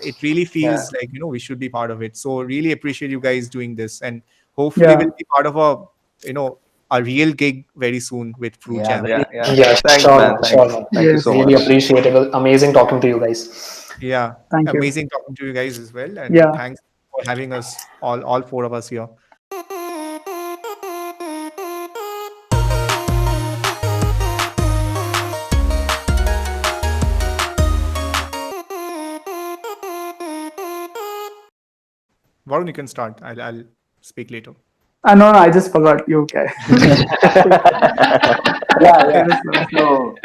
it really Yeah. feels like, we should be part of it. So really appreciate you guys doing this and hopefully Yeah. we'll be part of a real gig very soon with Fruit yeah, Jam. very Yeah. Yeah, Thanks, sure, man. man. Sure, Thanks. man. Thank you so Yes. Really much. appreciate it. It was amazing talking to you guys. Yeah, Thank you. amazing talking to you guys as well. And Yeah. thanks for having us all four of us here. Varun, you can start. I'll speak later. No, I just forgot you. Okay. yeah, yeah. Yes, So